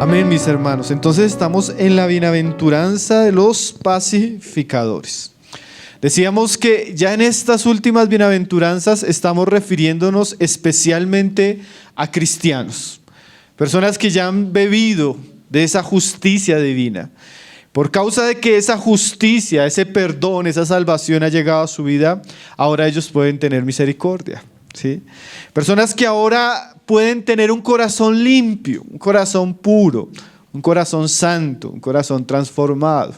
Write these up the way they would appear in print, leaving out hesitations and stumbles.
Amén, mis hermanos. Entonces estamos en la bienaventuranza de los pacificadores. Decíamos que ya en estas últimas bienaventuranzas estamos refiriéndonos especialmente a cristianos, personas que ya han bebido de esa justicia divina. Por causa de que esa justicia, ese perdón, esa salvación ha llegado a su vida, ahora ellos pueden tener misericordia, ¿sí? Personas que ahora pueden tener un corazón limpio, un corazón puro, un corazón santo, un corazón transformado.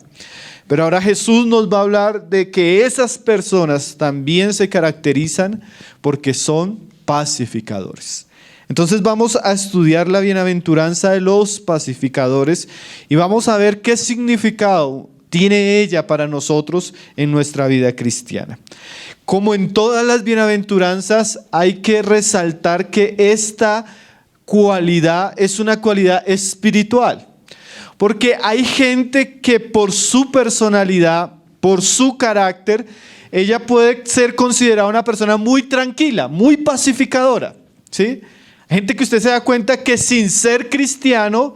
Pero ahora Jesús nos va a hablar de que esas personas también se caracterizan porque son pacificadores. Entonces vamos a estudiar la bienaventuranza de los pacificadores y vamos a ver qué significado tiene ella para nosotros en nuestra vida cristiana. Como en todas las bienaventuranzas, hay que resaltar que esta cualidad es una cualidad espiritual. Porque hay gente que por su personalidad, por su carácter, ella puede ser considerada una persona muy tranquila, muy pacificadora, ¿sí? Gente que usted se da cuenta que sin ser cristiano,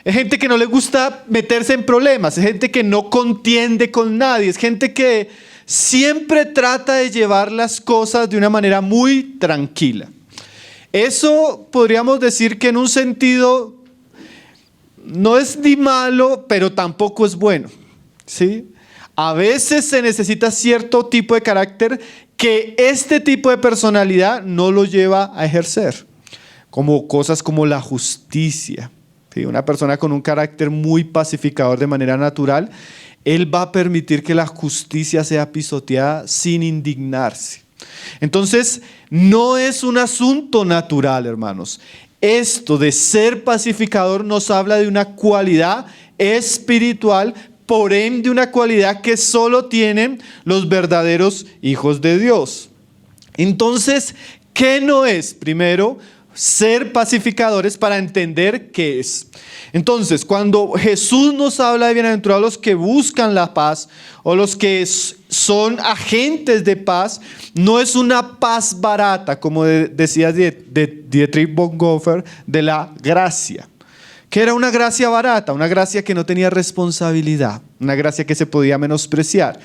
es gente que no le gusta meterse en problemas, es gente que no contiende con nadie, es gente que siempre trata de llevar las cosas de una manera muy tranquila. Eso podríamos decir que en un sentido no es ni malo, pero tampoco es bueno, ¿sí? A veces se necesita cierto tipo de carácter que este tipo de personalidad no lo lleva a ejercer. Como cosas como la justicia, ¿sí? Una persona con un carácter muy pacificador de manera natural, él va a permitir que la justicia sea pisoteada sin indignarse. Entonces, no es un asunto natural, hermanos. Esto de ser pacificador nos habla de una cualidad espiritual, por ende una cualidad que solo tienen los verdaderos hijos de Dios. Entonces, ¿qué no es? Primero, ser pacificadores para entender qué es. Entonces, cuando Jesús nos habla de bienaventurados los que buscan la paz o los que son agentes de paz, no es una paz barata, como decía Dietrich Bonhoeffer, de la gracia. Que era una gracia barata, una gracia que no tenía responsabilidad, una gracia que se podía menospreciar.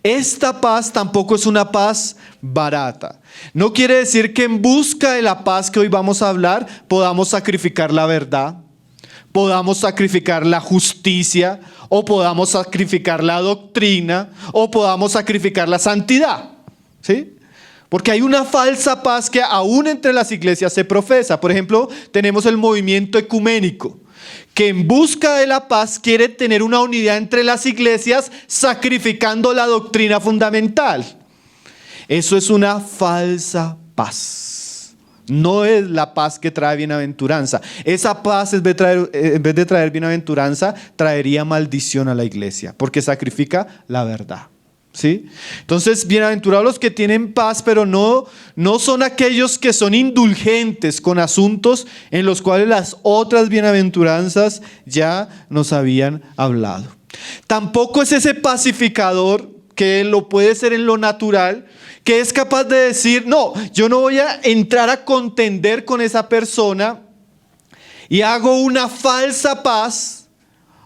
Esta paz tampoco es una paz barata. No quiere decir que en busca de la paz que hoy vamos a hablar podamos sacrificar la verdad, podamos sacrificar la justicia, o podamos sacrificar la doctrina, o podamos sacrificar la santidad, ¿sí? Porque hay una falsa paz que aún entre las iglesias se profesa. Por ejemplo, tenemos el movimiento ecuménico, que en busca de la paz quiere tener una unidad entre las iglesias sacrificando la doctrina fundamental. Eso es una falsa paz. No es la paz que trae bienaventuranza. Esa paz, en vez de traer bienaventuranza, traería maldición a la iglesia, porque sacrifica la verdad. ¿Sí? Entonces, bienaventurados los que tienen paz, pero no son aquellos que son indulgentes con asuntos en los cuales las otras bienaventuranzas ya nos habían hablado. Tampoco es ese pacificador que lo puede ser en lo natural, que es capaz de decir, no, yo no voy a entrar a contender con esa persona y hago una falsa paz,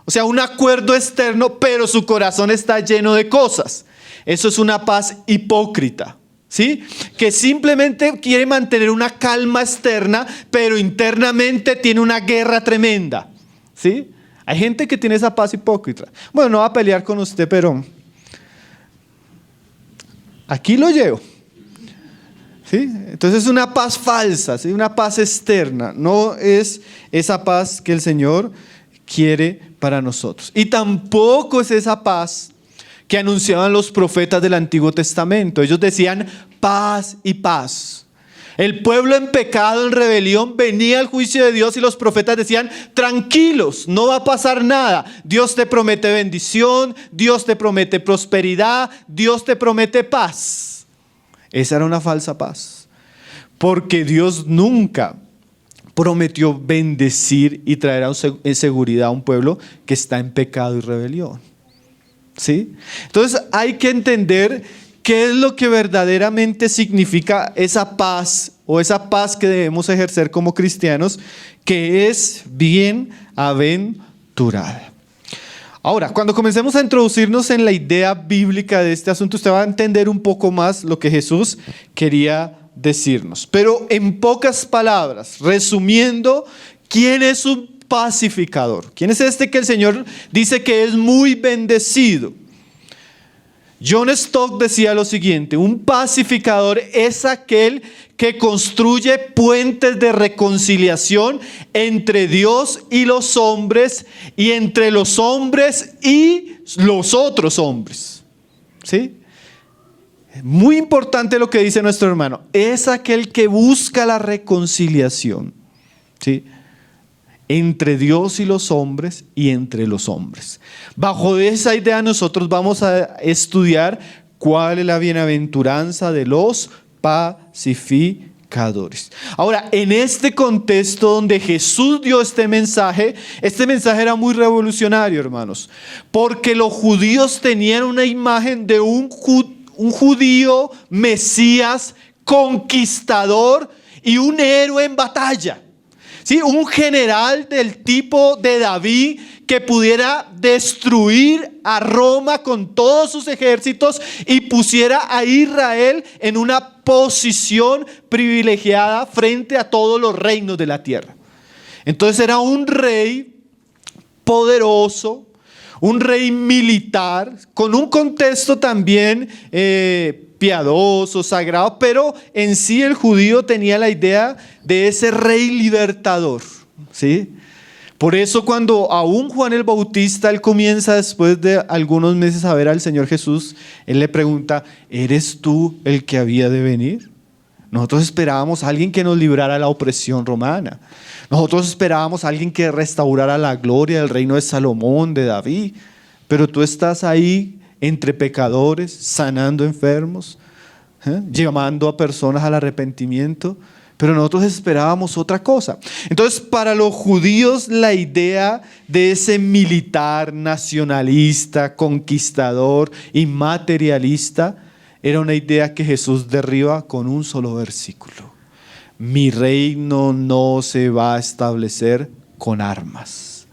o sea, un acuerdo externo, pero su corazón está lleno de cosas. Eso es una paz hipócrita, ¿sí? Que simplemente quiere mantener una calma externa, pero internamente tiene una guerra tremenda, ¿sí? Hay gente que tiene esa paz hipócrita. Bueno, no va a pelear con usted, pero aquí lo llevo, ¿sí? Entonces es una paz falsa, ¿sí? Una paz externa. No es esa paz que el Señor quiere para nosotros. Y tampoco es esa paz que anunciaban los profetas del Antiguo Testamento. Ellos decían paz y paz. El pueblo en pecado, en rebelión, venía al juicio de Dios y los profetas decían, tranquilos, no va a pasar nada. Dios te promete bendición, Dios te promete prosperidad, Dios te promete paz. Esa era una falsa paz. Porque Dios nunca prometió bendecir y traer en seguridad a un pueblo que está en pecado y rebelión. ¿Sí? Entonces hay que entender ¿qué es lo que verdaderamente significa esa paz o esa paz que debemos ejercer como cristianos, que es bienaventurada? Ahora, cuando comencemos a introducirnos en la idea bíblica de este asunto, usted va a entender un poco más lo que Jesús quería decirnos. Pero en pocas palabras, resumiendo, ¿quién es un pacificador? ¿Quién es este que el Señor dice que es muy bendecido? John Stott decía lo siguiente: un pacificador es aquel que construye puentes de reconciliación entre Dios y los hombres, y entre los hombres y los otros hombres. ¿Sí? Muy importante lo que dice nuestro hermano. Es aquel que busca la reconciliación, ¿sí?, entre Dios y los hombres y entre los hombres. Bajo esa idea nosotros vamos a estudiar cuál es la bienaventuranza de los pacificadores. Ahora, en este contexto donde Jesús dio este mensaje era muy revolucionario, hermanos, porque los judíos tenían una imagen de un judío Mesías conquistador y un héroe en batalla. ¿Sí? Un general del tipo de David que pudiera destruir a Roma con todos sus ejércitos y pusiera a Israel en una posición privilegiada frente a todos los reinos de la tierra. Entonces era un rey poderoso, un rey militar, con un contexto también piadoso, sagrado, pero en sí el judío tenía la idea de ese rey libertador, ¿sí? Por eso cuando aún Juan el Bautista, él comienza después de algunos meses a ver al Señor Jesús, él le pregunta: ¿eres tú el que había de venir? Nosotros esperábamos a alguien que nos librara de la opresión romana. Nosotros esperábamos a alguien que restaurara la gloria del reino de Salomón, de David. Pero tú estás ahí entre pecadores, sanando enfermos, llamando a personas al arrepentimiento. Pero nosotros esperábamos otra cosa. Entonces, para los judíos, la idea de ese militar nacionalista, conquistador y materialista era una idea que Jesús derriba con un solo versículo. Mi reino no se va a establecer con armas.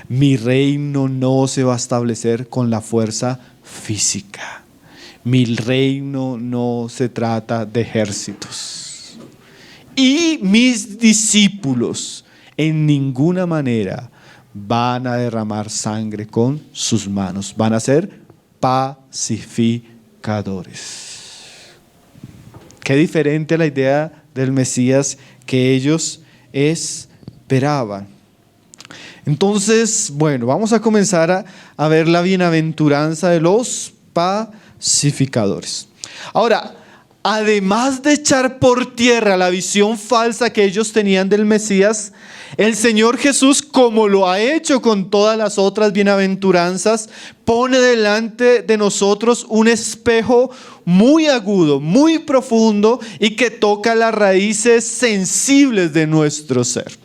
Mi reino no se va a establecer con la fuerza física. Mi reino no se trata de ejércitos. Y mis discípulos en ninguna manera van a derramar sangre con sus manos. Van a ser pacificadores. Qué diferente a la idea del Mesías que ellos esperaban. Entonces, bueno, vamos a comenzar a ver la bienaventuranza de los pacificadores. Ahora, además de echar por tierra la visión falsa que ellos tenían del Mesías, el Señor Jesús, como lo ha hecho con todas las otras bienaventuranzas, pone delante de nosotros un espejo muy agudo, muy profundo y que toca las raíces sensibles de nuestro ser.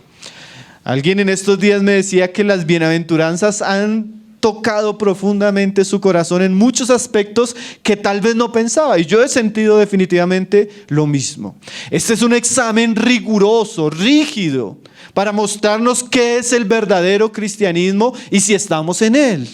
Alguien en estos días me decía que las bienaventuranzas han tocado profundamente su corazón en muchos aspectos que tal vez no pensaba, y yo he sentido definitivamente lo mismo. Este es un examen riguroso, rígido, para mostrarnos qué es el verdadero cristianismo y si estamos en él.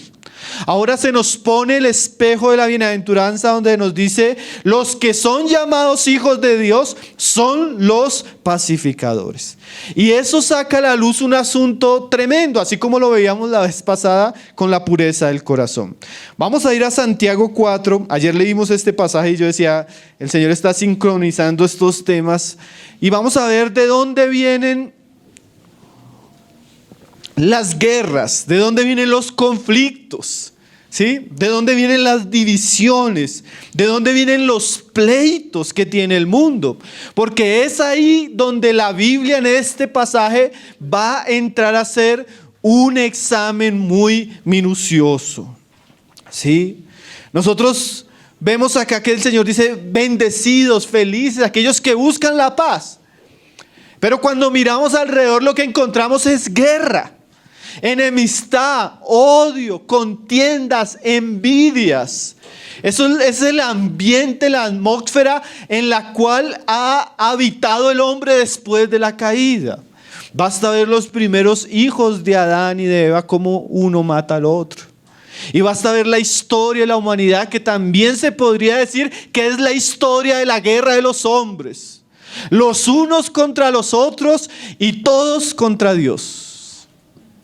Ahora se nos pone el espejo de la bienaventuranza donde nos dice: los que son llamados hijos de Dios son los pacificadores. Y eso saca a la luz un asunto tremendo, así como lo veíamos la vez pasada con la pureza del corazón. Vamos a ir a Santiago 4. Ayer leímos este pasaje y yo decía, el Señor está sincronizando estos temas. Y vamos a ver de dónde vienen las guerras, de dónde vienen los conflictos, ¿sí? De dónde vienen las divisiones, de dónde vienen los pleitos que tiene el mundo. Porque es ahí donde la Biblia en este pasaje va a entrar a hacer un examen muy minucioso, ¿sí? Nosotros vemos acá que el Señor dice: bendecidos, felices, aquellos que buscan la paz. Pero cuando miramos alrededor, lo que encontramos es guerra, enemistad, odio, contiendas, envidias. Eso es el ambiente, la atmósfera en la cual ha habitado el hombre después de la caída. Basta ver los primeros hijos de Adán y de Eva, cómo uno mata al otro. Y basta ver la historia de la humanidad, que también se podría decir que es la historia de la guerra de los hombres. Los unos contra los otros y todos contra Dios.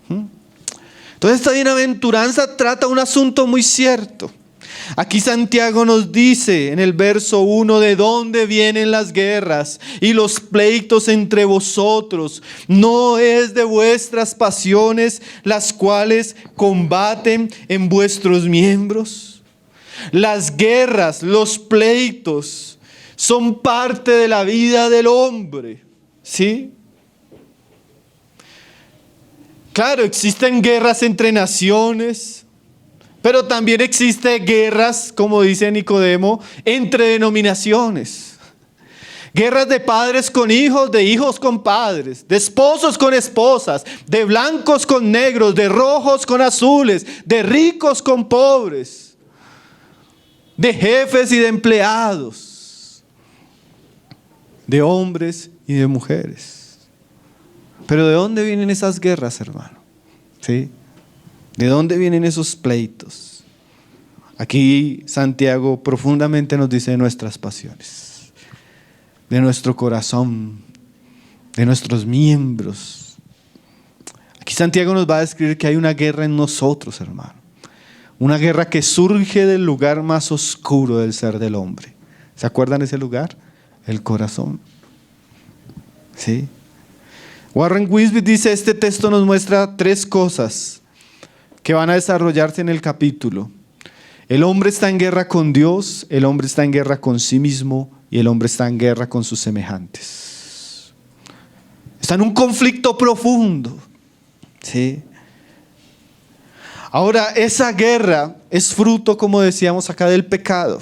Entonces esta bienaventuranza trata un asunto muy cierto. Aquí Santiago nos dice en el verso 1 de dónde vienen las guerras y los pleitos entre vosotros. No es de vuestras pasiones las cuales combaten en vuestros miembros. Las guerras, los pleitos son parte de la vida del hombre, ¿sí? Claro, existen guerras entre naciones. Pero también existen guerras, como dice Nicodemo, entre denominaciones. Guerras de padres con hijos, de hijos con padres, de esposos con esposas, de blancos con negros, de rojos con azules, de ricos con pobres, de jefes y de empleados, de hombres y de mujeres. Pero ¿de dónde vienen esas guerras, hermano? ¿Sí? ¿De dónde vienen esos pleitos? Aquí Santiago profundamente nos dice de nuestras pasiones, de nuestro corazón, de nuestros miembros. Aquí Santiago nos va a describir que hay una guerra en nosotros, hermano. Una guerra que surge del lugar más oscuro del ser del hombre. ¿Se acuerdan de ese lugar? El corazón. ¿Sí? Warren Wiersbe dice, este texto nos muestra tres cosas que van a desarrollarse en el capítulo. El hombre está en guerra con Dios, el hombre está en guerra con sí mismo y el hombre está en guerra con sus semejantes. Está en un conflicto profundo. ¿Sí? Ahora, esa guerra es fruto, como decíamos acá, del pecado.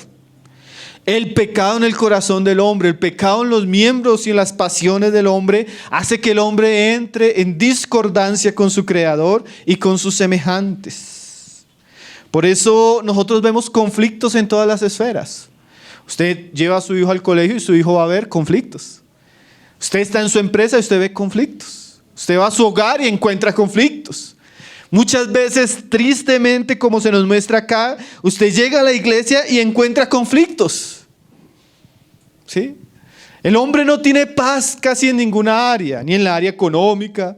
El pecado en el corazón del hombre, el pecado en los miembros y en las pasiones del hombre hace que el hombre entre en discordancia con su creador y con sus semejantes. Por eso nosotros vemos conflictos en todas las esferas. Usted lleva a su hijo al colegio y su hijo va a ver conflictos. Usted está en su empresa y usted ve conflictos. Usted va a su hogar y encuentra conflictos. Muchas veces, tristemente, como se nos muestra acá, usted llega a la iglesia y encuentra conflictos. ¿Sí? El hombre no tiene paz casi en ninguna área, ni en la área económica,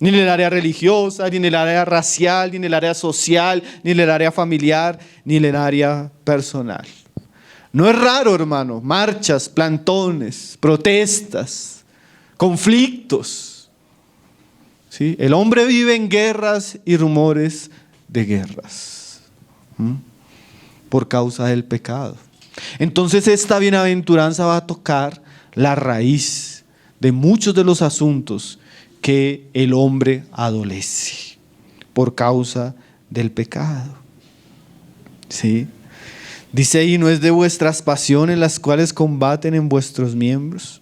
ni en el área religiosa, ni en el área racial, ni en el área social, ni en el área familiar, ni en el área personal. No es raro, hermano, marchas, plantones, protestas, conflictos. ¿Sí? El hombre vive en guerras y rumores de guerras por causa del pecado. Entonces esta bienaventuranza va a tocar la raíz de muchos de los asuntos que el hombre adolece por causa del pecado. ¿Sí? Dice ahí, no es de vuestras pasiones las cuales combaten en vuestros miembros.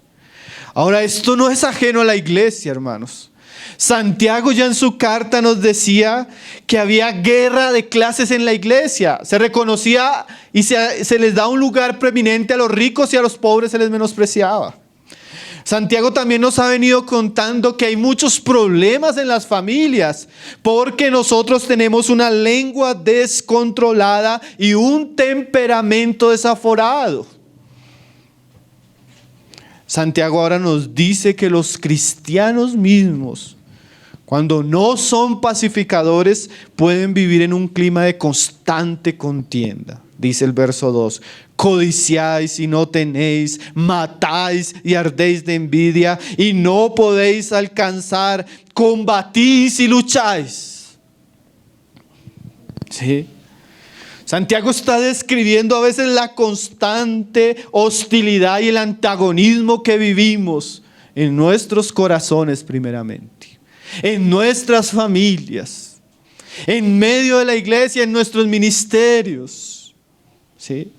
Ahora, esto no es ajeno a la iglesia, hermanos. Santiago ya en su carta nos decía que había guerra de clases en la iglesia. Se reconocía y se les da un lugar preeminente a los ricos y a los pobres se les menospreciaba. Santiago también nos ha venido contando que hay muchos problemas en las familias porque nosotros tenemos una lengua descontrolada y un temperamento desaforado. Santiago ahora nos dice que los cristianos mismos, cuando no son pacificadores, pueden vivir en un clima de constante contienda. Dice el verso 2, codiciáis y no tenéis, matáis y ardéis de envidia y no podéis alcanzar, combatís y lucháis. ¿Sí? Santiago está describiendo a veces la constante hostilidad y el antagonismo que vivimos en nuestros corazones primeramente, en nuestras familias, en medio de la iglesia, en nuestros ministerios. ¿Sí?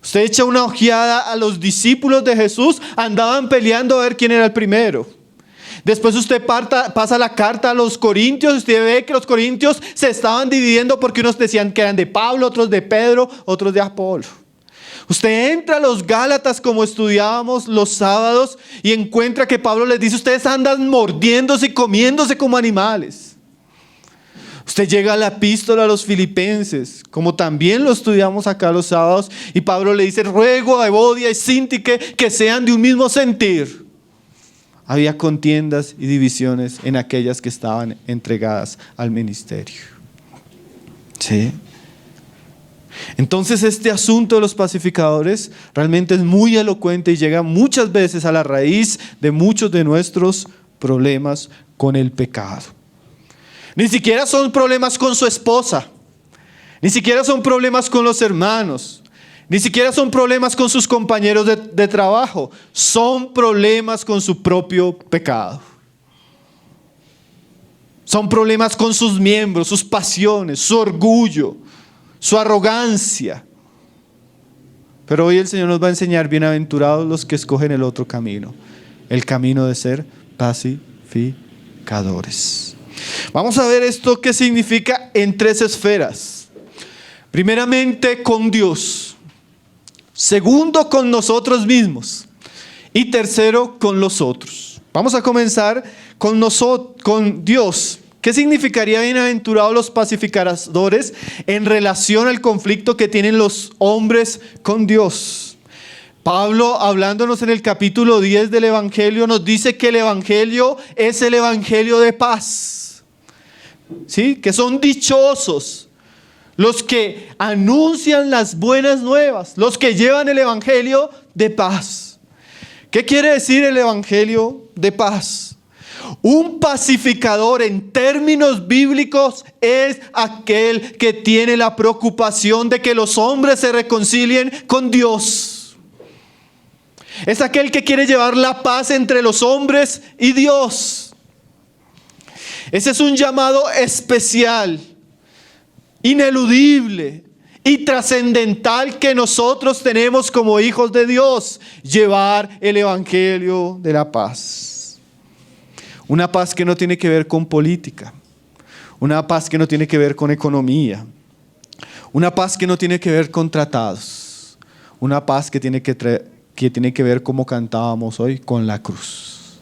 Usted echa una ojeada a los discípulos de Jesús, andaban peleando a ver quién era el primero. Después usted pasa la carta a los corintios, usted ve que los corintios se estaban dividiendo porque unos decían que eran de Pablo, otros de Pedro, otros de Apolo. Usted entra a los Gálatas como estudiábamos los sábados y encuentra que Pablo les dice: ustedes andan mordiéndose y comiéndose como animales. Usted llega a la epístola a los Filipenses, como también lo estudiamos acá los sábados, y Pablo le dice: ruego a Evodia y Síntique que sean de un mismo sentir. Había contiendas y divisiones en aquellas que estaban entregadas al ministerio. ¿Sí? Entonces este asunto de los pacificadores realmente es muy elocuente y llega muchas veces a la raíz de muchos de nuestros problemas con el pecado. Ni siquiera son problemas con su esposa, ni siquiera son problemas con los hermanos, ni siquiera son problemas con sus compañeros de trabajo, son problemas con su propio pecado. Son problemas con sus miembros, sus pasiones, su orgullo, su arrogancia. Pero hoy el Señor nos va a enseñar: bienaventurados los que escogen el otro camino, el camino de ser pacificadores. Vamos a ver esto qué significa en 3 esferas. Primeramente, con Dios. Segundo, con nosotros mismos. Y tercero, con los otros. Vamos a comenzar con Dios. ¿Qué significaría bienaventurados los pacificadores en relación al conflicto que tienen los hombres con Dios? Pablo, hablándonos en el capítulo 10 del Evangelio, nos dice que el Evangelio es el Evangelio de paz. ¿Sí? Que son dichosos los que anuncian las buenas nuevas, los que llevan el Evangelio de paz. ¿Qué quiere decir el Evangelio de paz? Un pacificador en términos bíblicos es aquel que tiene la preocupación de que los hombres se reconcilien con Dios. Es aquel que quiere llevar la paz entre los hombres y Dios. Ese es un llamado especial, ineludible y trascendental que nosotros tenemos como hijos de Dios: llevar el Evangelio de la paz. Una paz que no tiene que ver con política, una paz que no tiene que ver con economía, una paz que no tiene que ver con tratados, una paz que tiene que ver, como cantábamos hoy, con la cruz.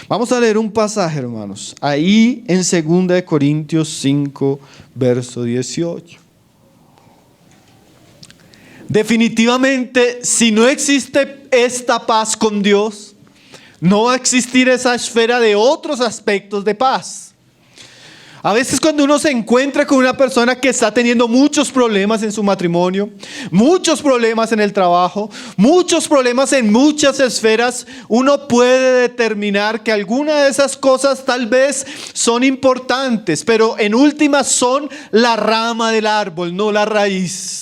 Vamos a leer un pasaje, hermanos, ahí en 2 Corintios 5, verso 18. Definitivamente, si no existe esta paz con Dios, no va a existir esa esfera de otros aspectos de paz. A veces cuando uno se encuentra con una persona que está teniendo muchos problemas en su matrimonio, muchos problemas en el trabajo, muchos problemas en muchas esferas, uno puede determinar que alguna de esas cosas tal vez son importantes, pero en últimas son la rama del árbol, no la raíz.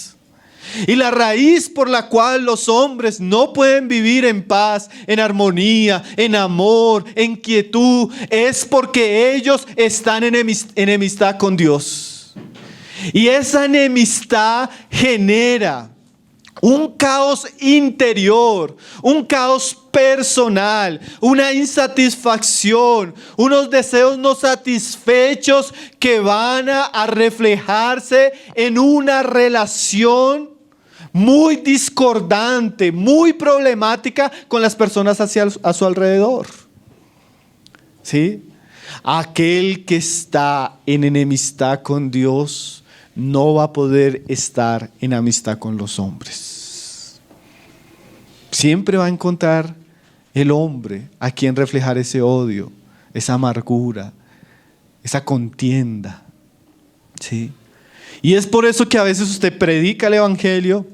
Y la raíz por la cual los hombres no pueden vivir en paz, en armonía, en amor, en quietud, es porque ellos están en enemistad con Dios. Y esa enemistad genera un caos interior, un caos personal, una insatisfacción, unos deseos no satisfechos que van a reflejarse en una relación muy discordante, muy problemática con las personas a su alrededor. ¿Sí? Aquel que está en enemistad con Dios no va a poder estar en amistad con los hombres. Siempre va a encontrar el hombre a quien reflejar ese odio, esa amargura, esa contienda. ¿Sí? Y es por eso que a veces usted predica el Evangelio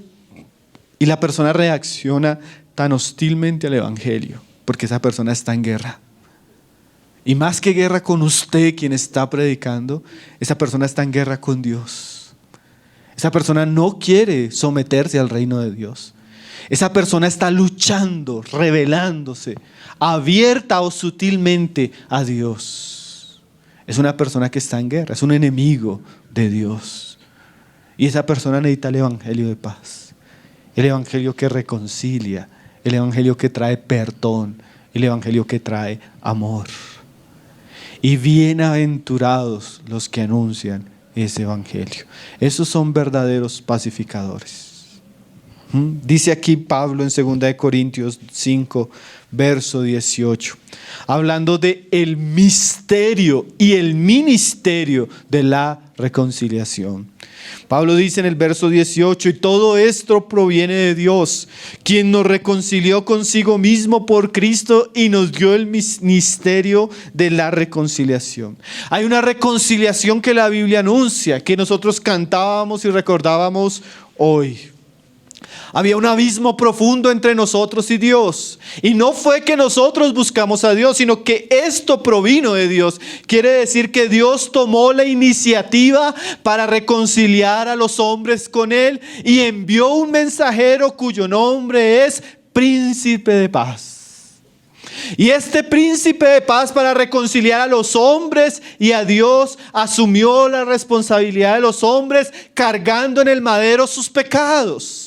y la persona reacciona tan hostilmente al Evangelio, porque esa persona está en guerra. Y más que guerra con usted, quien está predicando, esa persona está en guerra con Dios. Esa persona no quiere someterse al reino de Dios. Esa persona está luchando, rebelándose, abierta o sutilmente a Dios. Es una persona que está en guerra, es un enemigo de Dios. Y esa persona necesita el Evangelio de paz. El Evangelio que reconcilia, el Evangelio que trae perdón, el evangelio que trae amor. Y bienaventurados los que anuncian ese evangelio. Esos son verdaderos pacificadores. Dice aquí Pablo en 2 Corintios 5, verso 18, hablando de el misterio y el ministerio de la reconciliación. Pablo dice en el verso 18: y todo esto proviene de Dios, quien nos reconcilió consigo mismo por Cristo y nos dio el misterio de la reconciliación. Hay una reconciliación que la Biblia anuncia, que nosotros cantábamos y recordábamos hoy. Había un abismo profundo entre nosotros y Dios. Y no fue que nosotros buscamos a Dios, sino que esto provino de Dios. Quiere decir que Dios tomó la iniciativa para reconciliar a los hombres con Él y envió un mensajero cuyo nombre es Príncipe de Paz. Y este Príncipe de Paz, para reconciliar a los hombres y a Dios, asumió la responsabilidad de los hombres cargando en el madero sus pecados.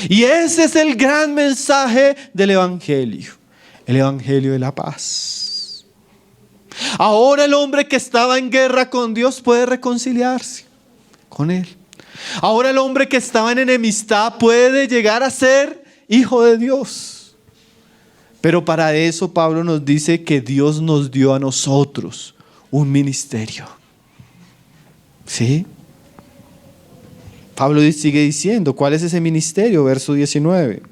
Y ese es el gran mensaje del evangelio, el evangelio de la paz. Ahora el hombre que estaba en guerra con Dios puede reconciliarse con Él. Ahora el hombre que estaba en enemistad puede llegar a ser hijo de Dios. Pero para eso Pablo nos dice que Dios nos dio a nosotros un ministerio. ¿Sí? Pablo sigue diciendo, ¿cuál es ese ministerio? Verso 19.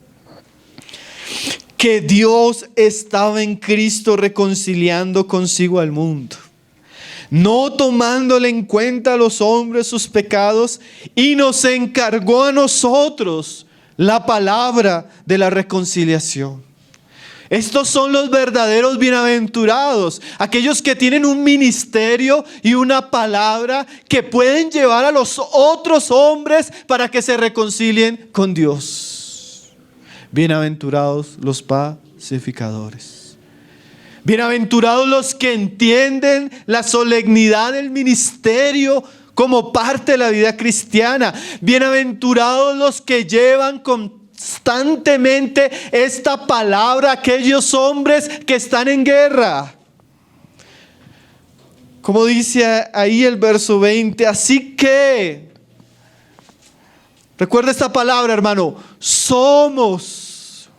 Que Dios estaba en Cristo reconciliando consigo al mundo, no tomándole en cuenta a los hombres sus pecados, y nos encargó a nosotros la palabra de la reconciliación. Estos son los verdaderos bienaventurados, aquellos que tienen un ministerio y una palabra que pueden llevar a los otros hombres para que se reconcilien con Dios. Bienaventurados los pacificadores. Bienaventurados los que entienden la solemnidad del ministerio como parte de la vida cristiana. Bienaventurados los que llevan constantemente esta palabra a aquellos hombres que están en guerra. Como dice ahí el verso 20, así que, recuerda esta palabra, hermano, somos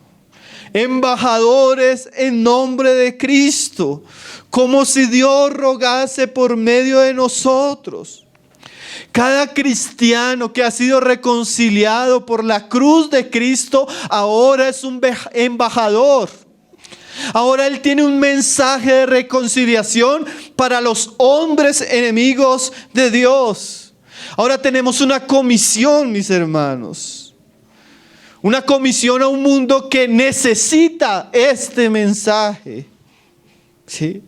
embajadores en nombre de Cristo, como si Dios rogase por medio de nosotros. Cada cristiano que ha sido reconciliado por la cruz de Cristo ahora es un embajador. Ahora él tiene un mensaje de reconciliación para los hombres enemigos de Dios. Ahora tenemos una comisión, mis hermanos. Una comisión a un mundo que necesita este mensaje. ¿Sí?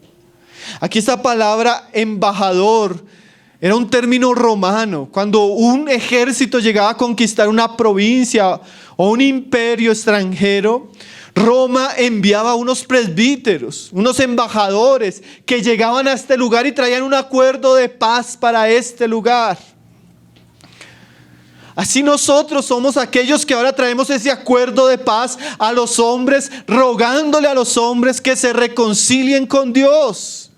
Aquí esta palabra embajador era un término romano. Cuando un ejército llegaba a conquistar una provincia o un imperio extranjero, Roma enviaba unos presbíteros, unos embajadores que llegaban a este lugar y traían un acuerdo de paz para este lugar. Así nosotros somos aquellos que ahora traemos ese acuerdo de paz a los hombres, rogándole a los hombres que se reconcilien con Dios.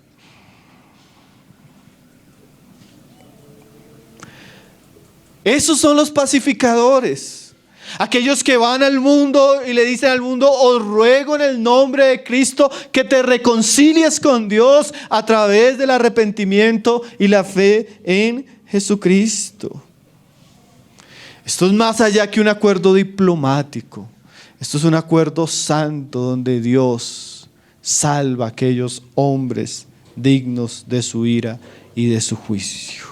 Esos son los pacificadores. Aquellos que van al mundo y le dicen al mundo: os ruego en el nombre de Cristo que te reconcilies con Dios a través del arrepentimiento y la fe en Jesucristo. Esto es más allá que un acuerdo diplomático. Esto es un acuerdo santo donde Dios salva a aquellos hombres dignos de su ira y de su juicio.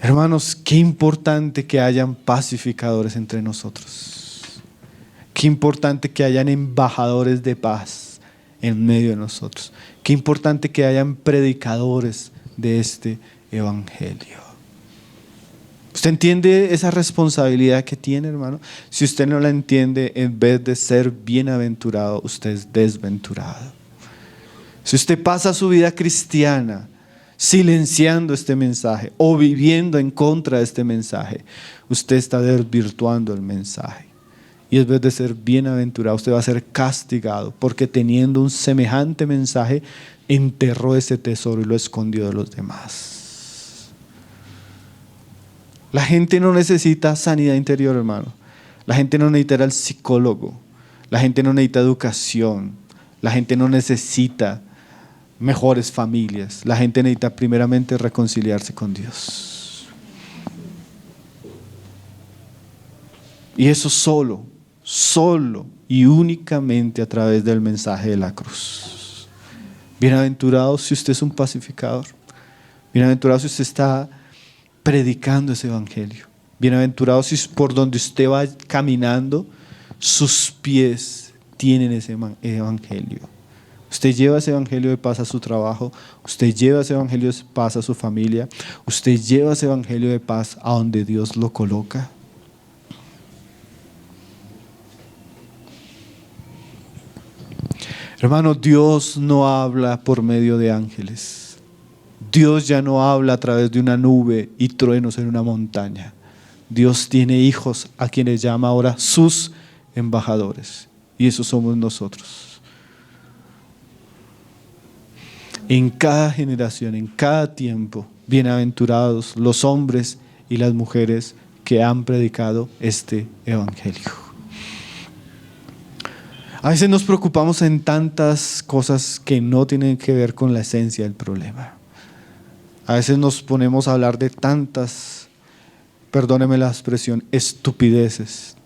Hermanos, qué importante que hayan pacificadores entre nosotros. Qué importante que hayan embajadores de paz en medio de nosotros. Qué importante que hayan predicadores de este evangelio. ¿Usted entiende esa responsabilidad que tiene, hermano? Si usted no la entiende, en vez de ser bienaventurado, usted es desventurado. Si usted pasa su vida cristiana silenciando este mensaje o viviendo en contra de este mensaje, usted está desvirtuando el mensaje Y en vez de ser bienaventurado, usted va a ser castigado, porque teniendo un semejante mensaje, enterró ese tesoro y lo escondió de los demás. La gente no necesita sanidad interior, hermano. La gente no necesita ir al psicólogo. La gente no necesita educación. La gente no necesita mejores familias. La gente necesita primeramente reconciliarse con Dios. Y eso solo y únicamente a través del mensaje de la cruz. Bienaventurado si usted es un pacificador. Bienaventurado si usted está predicando ese evangelio. Bienaventurado si por donde usted va caminando, sus pies tienen ese evangelio. Usted lleva ese evangelio de paz a su trabajo, usted lleva ese evangelio de paz a su familia, usted lleva ese evangelio de paz a donde Dios lo coloca. Hermano, Dios no habla por medio de ángeles. Dios ya no habla a través de una nube y truenos en una montaña. Dios tiene hijos a quienes llama ahora sus embajadores. Y esos somos nosotros. En cada generación, en cada tiempo, bienaventurados los hombres y las mujeres que han predicado este evangelio. A veces nos preocupamos en tantas cosas que no tienen que ver con la esencia del problema. A veces nos ponemos a hablar de tantas, perdóneme la expresión, estupideces,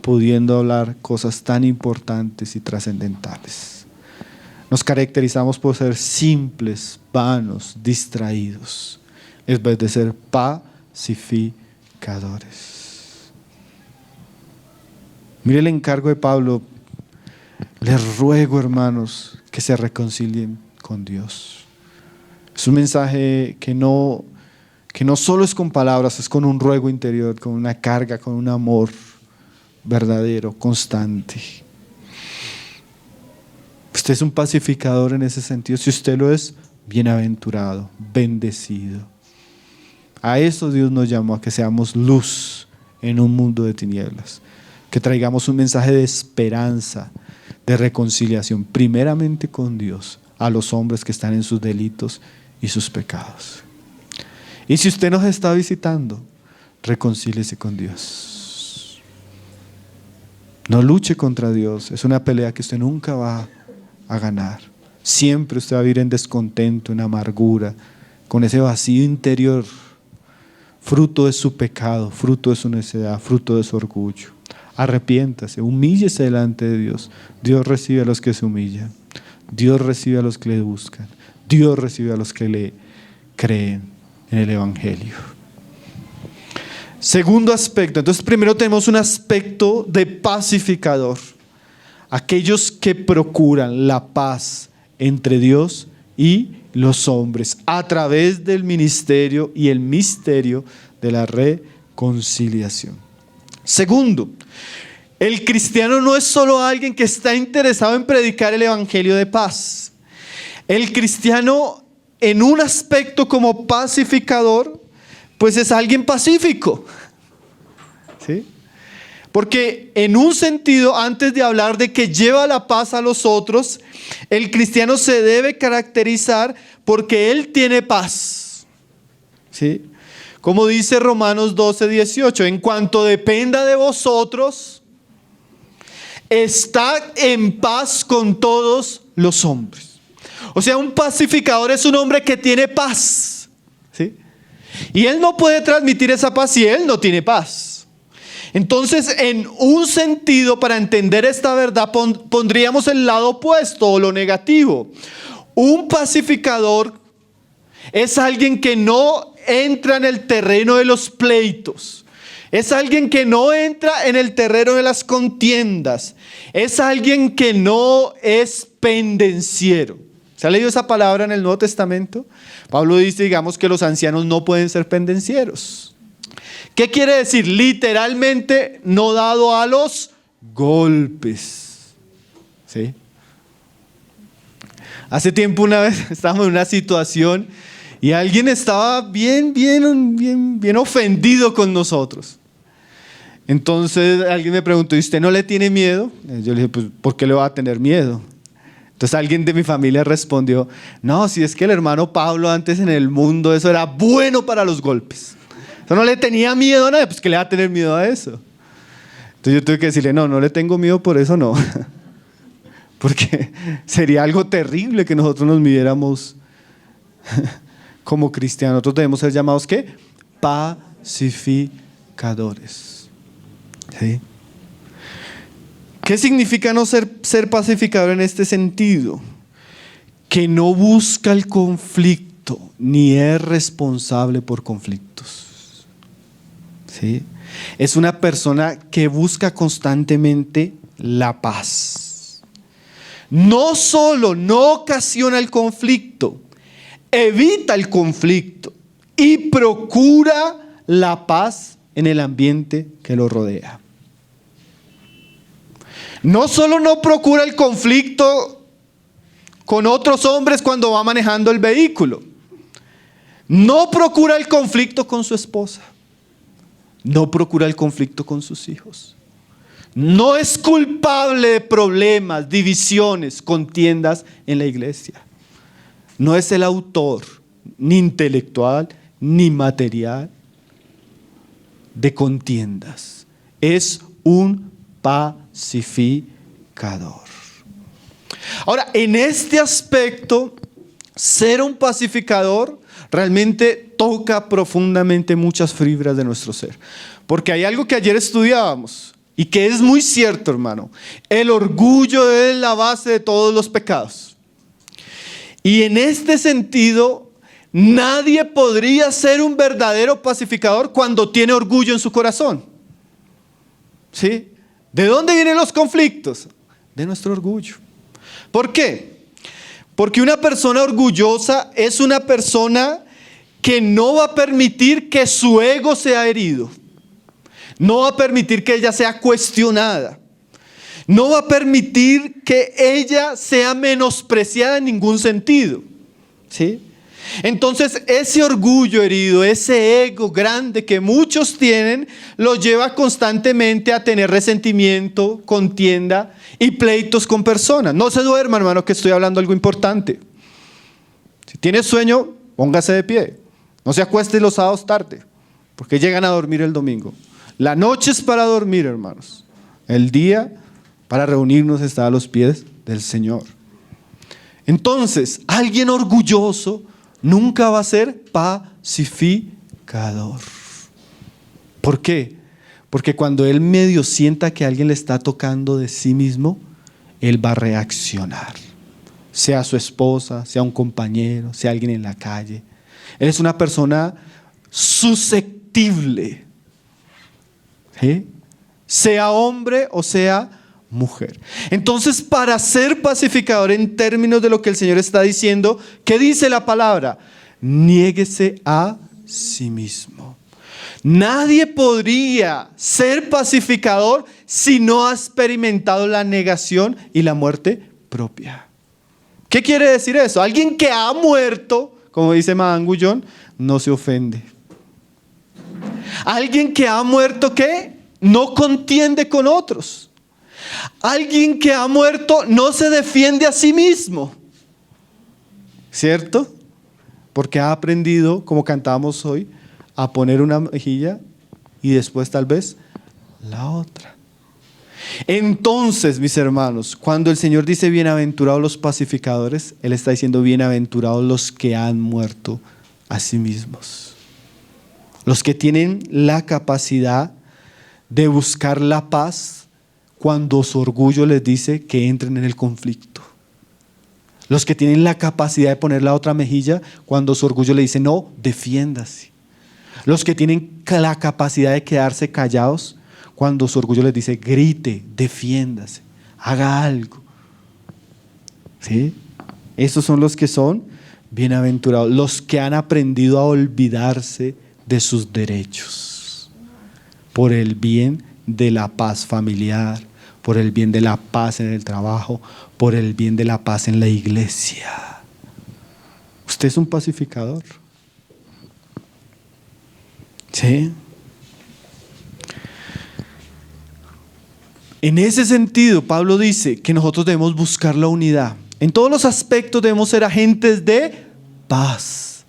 pudiendo hablar cosas tan importantes y trascendentales. Nos caracterizamos por ser simples, vanos, distraídos, en vez de ser pacificadores. Mire el encargo de Pablo. Les ruego, hermanos, que se reconcilien con Dios. Es un mensaje que no solo es con palabras, es con un ruego interior, con una carga, con un amor verdadero, constante. Usted es un pacificador en ese sentido. Si usted lo es, bienaventurado, bendecido. A eso Dios nos llamó, a que seamos luz en un mundo de tinieblas. Que traigamos un mensaje de esperanza, de reconciliación, primeramente con Dios, a los hombres que están en sus delitos y sus pecados. Y si usted nos está visitando, reconcíliese con Dios. No luche contra Dios, es una pelea que usted nunca va a ganar. Siempre usted va a vivir en descontento, en amargura, con ese vacío interior, fruto de su pecado, fruto de su necedad, fruto de su orgullo. Arrepiéntase, humíllese delante de Dios. Dios recibe a los que se humillan. Dios recibe a los que le buscan. Dios recibe a los que le creen en el evangelio. Segundo aspecto. Entonces, primero tenemos un aspecto de pacificador. Aquellos que procuran la paz entre Dios y los hombres a través del ministerio y el misterio de la reconciliación. Segundo, el cristiano no es solo alguien que está interesado en predicar el evangelio de paz. El cristiano, en un aspecto como pacificador, pues es alguien pacífico. ¿Sí? Porque en un sentido, antes de hablar de que lleva la paz a los otros, el cristiano se debe caracterizar porque él tiene paz. ¿Sí? Como dice Romanos 12:18, en cuanto dependa de vosotros, estad en paz con todos los hombres. O sea, un pacificador es un hombre que tiene paz. ¿Sí? Y él no puede transmitir esa paz si él no tiene paz. Entonces, en un sentido, para entender esta verdad, pondríamos el lado opuesto o lo negativo. Un pacificador es alguien que no entra en el terreno de los pleitos. Es alguien que no entra en el terreno de las contiendas. Es alguien que no es pendenciero. ¿Se ha leído esa palabra en el Nuevo Testamento? Pablo dice, digamos, que los ancianos no pueden ser pendencieros. ¿Qué quiere decir? Literalmente no dado a los golpes. ¿Sí? Hace tiempo una vez estábamos en una situación y alguien estaba bien ofendido con nosotros. Entonces alguien me preguntó, ¿y usted no le tiene miedo? Yo le dije, pues, ¿por qué le va a tener miedo? Entonces alguien de mi familia respondió, no, si es que el hermano Pablo antes en el mundo eso era bueno para los golpes. Entonces no le tenía miedo a nada, pues ¿qué le va a tener miedo a eso? Entonces yo tuve que decirle, no le tengo miedo por eso, no. Porque sería algo terrible que nosotros nos midiéramos como cristianos. Nosotros debemos ser llamados, ¿qué? Pacificadores. ¿Sí? ¿Qué significa no ser pacificador en este sentido? Que no busca el conflicto ni es responsable por conflictos. ¿Sí? Es una persona que busca constantemente la paz. No solo no ocasiona el conflicto, evita el conflicto y procura la paz en el ambiente que lo rodea. No solo no procura el conflicto con otros hombres cuando va manejando el vehículo, no procura el conflicto con su esposa, no procura el conflicto con sus hijos, no es culpable de problemas, divisiones, contiendas en la iglesia. No es el autor ni intelectual ni material de contiendas, es un pacificador. Ahora, en este aspecto, ser un pacificador realmente toca profundamente muchas fibras de nuestro ser. Porque hay algo que ayer estudiábamos y que es muy cierto, hermano. El orgullo es la base de todos los pecados. Y en este sentido, nadie podría ser un verdadero pacificador cuando tiene orgullo en su corazón. ¿Sí? ¿De dónde vienen los conflictos? De nuestro orgullo. ¿Por qué? Porque una persona orgullosa es una persona que no va a permitir que su ego sea herido. No va a permitir que ella sea cuestionada. No va a permitir que ella sea menospreciada en ningún sentido. ¿Sí? Entonces ese orgullo herido, ese ego grande que muchos tienen, los lleva constantemente a tener resentimiento, contienda y pleitos con personas. No se duerma, hermano, que estoy hablando algo importante. Si tiene sueño, póngase de pie. No se acueste los sábados tarde, porque llegan a dormir el domingo. La noche es para dormir, hermanos. El día para reunirnos está a los pies del Señor. Entonces, alguien orgulloso nunca va a ser pacificador. ¿Por qué? Porque cuando él medio sienta que alguien le está tocando de sí mismo, él va a reaccionar. Sea su esposa, sea un compañero, sea alguien en la calle. Él es una persona susceptible. ¿Sí? Sea hombre o sea mujer. Entonces, para ser pacificador en términos de lo que el Señor está diciendo, ¿qué dice la palabra? Niéguese a sí mismo. Nadie podría ser pacificador si no ha experimentado la negación y la muerte propia. ¿Qué quiere decir eso? Alguien que ha muerto, como dice Madame Guyon, no se ofende. Alguien que ha muerto, ¿qué? No contiende con otros. Alguien que ha muerto no se defiende a sí mismo. ¿Cierto? Porque ha aprendido, como cantábamos hoy, a poner una mejilla y después tal vez la otra. Entonces, mis hermanos, cuando el Señor dice bienaventurados los pacificadores, Él está diciendo bienaventurados los que han muerto a sí mismos. Los que tienen la capacidad de buscar la paz cuando su orgullo les dice que entren en el conflicto. Los que tienen la capacidad de poner la otra mejilla cuando su orgullo le dice no, defiéndase. Los que tienen la capacidad de quedarse callados cuando su orgullo les dice grite, defiéndase, haga algo. ¿Sí? Esos son los que son bienaventurados, los que han aprendido a olvidarse de sus derechos por el bien de la paz familiar, por el bien de la paz en el trabajo, por el bien de la paz en la iglesia. Usted es un pacificador. ¿Sí? En ese sentido, Pablo dice que nosotros debemos buscar la unidad. En todos los aspectos debemos ser agentes de paz.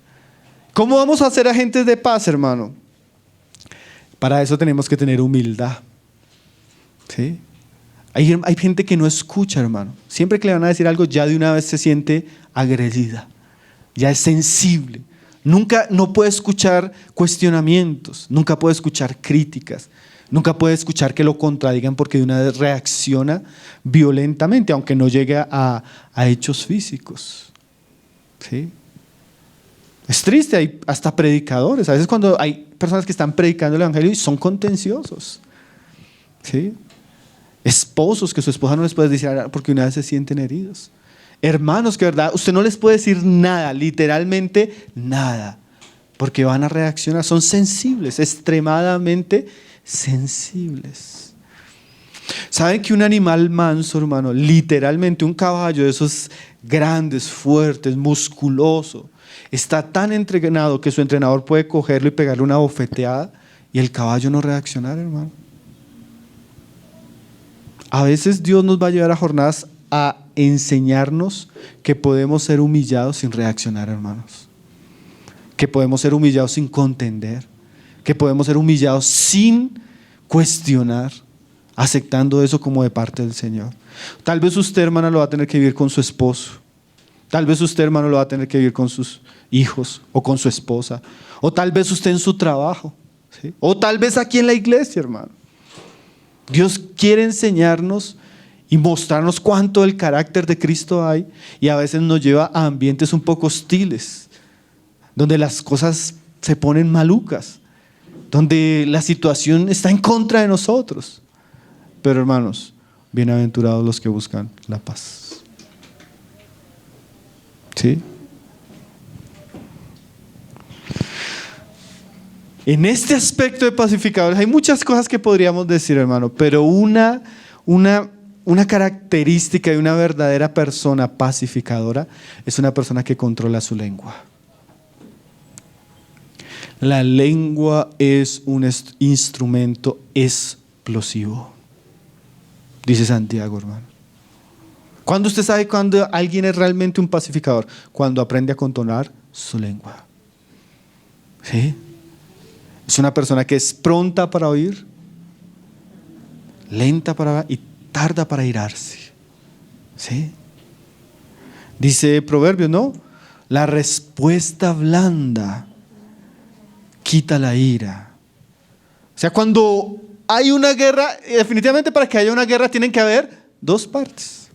¿Cómo vamos a ser agentes de paz, hermano? Para eso tenemos que tener humildad. ¿Sí? Hay gente que no escucha, hermano. Siempre que le van a decir algo, ya de una vez se siente agredida. Ya es sensible. No puede escuchar cuestionamientos. Nunca puede escuchar críticas. Nunca puede escuchar que lo contradigan porque de una vez reacciona violentamente, aunque no llegue a hechos físicos. ¿Sí? Es triste, hay hasta predicadores. A veces cuando hay personas que están predicando el evangelio y son contenciosos. ¿Sí? Esposos que su esposa no les puede decir porque una vez se sienten heridos. Hermanos que verdad, usted no les puede decir nada, literalmente nada, porque van a reaccionar, son sensibles, extremadamente sensibles. ¿Saben que un animal manso, hermano, literalmente un caballo de esos grandes, fuertes, musculoso, está tan entrenado que su entrenador puede cogerlo y pegarle una bofeteada y el caballo no reaccionar, hermano? A veces Dios nos va a llevar a jornadas a enseñarnos que podemos ser humillados sin reaccionar, hermanos. Que podemos ser humillados sin contender. Que podemos ser humillados sin cuestionar, aceptando eso como de parte del Señor. Tal vez usted, hermana, lo va a tener que vivir con su esposo. Tal vez usted, hermano, lo va a tener que vivir con sus hijos o con su esposa. O tal vez usted en su trabajo. ¿Sí? O tal vez aquí en la iglesia, hermano. Dios quiere enseñarnos y mostrarnos cuánto del carácter de Cristo hay, y a veces nos lleva a ambientes un poco hostiles, donde las cosas se ponen malucas, donde la situación está en contra de nosotros. Pero hermanos, bienaventurados los que buscan la paz. ¿Sí? En este aspecto de pacificadores hay muchas cosas que podríamos decir, hermano, pero una característica de una verdadera persona pacificadora es una persona que controla su lengua. La lengua es un instrumento explosivo, dice Santiago, hermano. ¿Cuándo usted sabe cuando alguien es realmente un pacificador? Cuando aprende a controlar su lengua. ¿Sí? Es una persona que es pronta para oír, lenta para hablar y tarda para irarse. ¿Sí? Dice Proverbios, ¿no? La respuesta blanda quita la ira. O sea, cuando hay una guerra, definitivamente para que haya una guerra tienen que haber dos partes.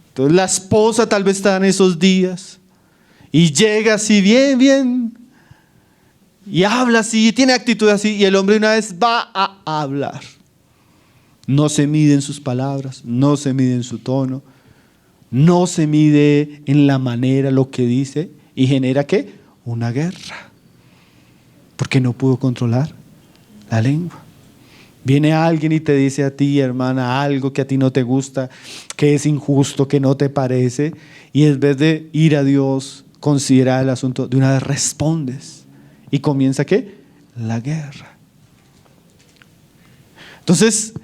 Entonces la esposa tal vez está en esos días y llega así bien y habla así, tiene actitud así, y el hombre una vez va a hablar. No se mide en sus palabras, no se mide en su tono, no se mide en la manera, lo que dice, y genera ¿qué? Una guerra, porque no pudo controlar la lengua. Viene alguien y te dice a ti, hermana, algo que a ti no te gusta, que es injusto, que no te parece, y en vez de ir a Dios, considerar el asunto, de una vez respondes. Y comienza ¿qué? La guerra. Entonces,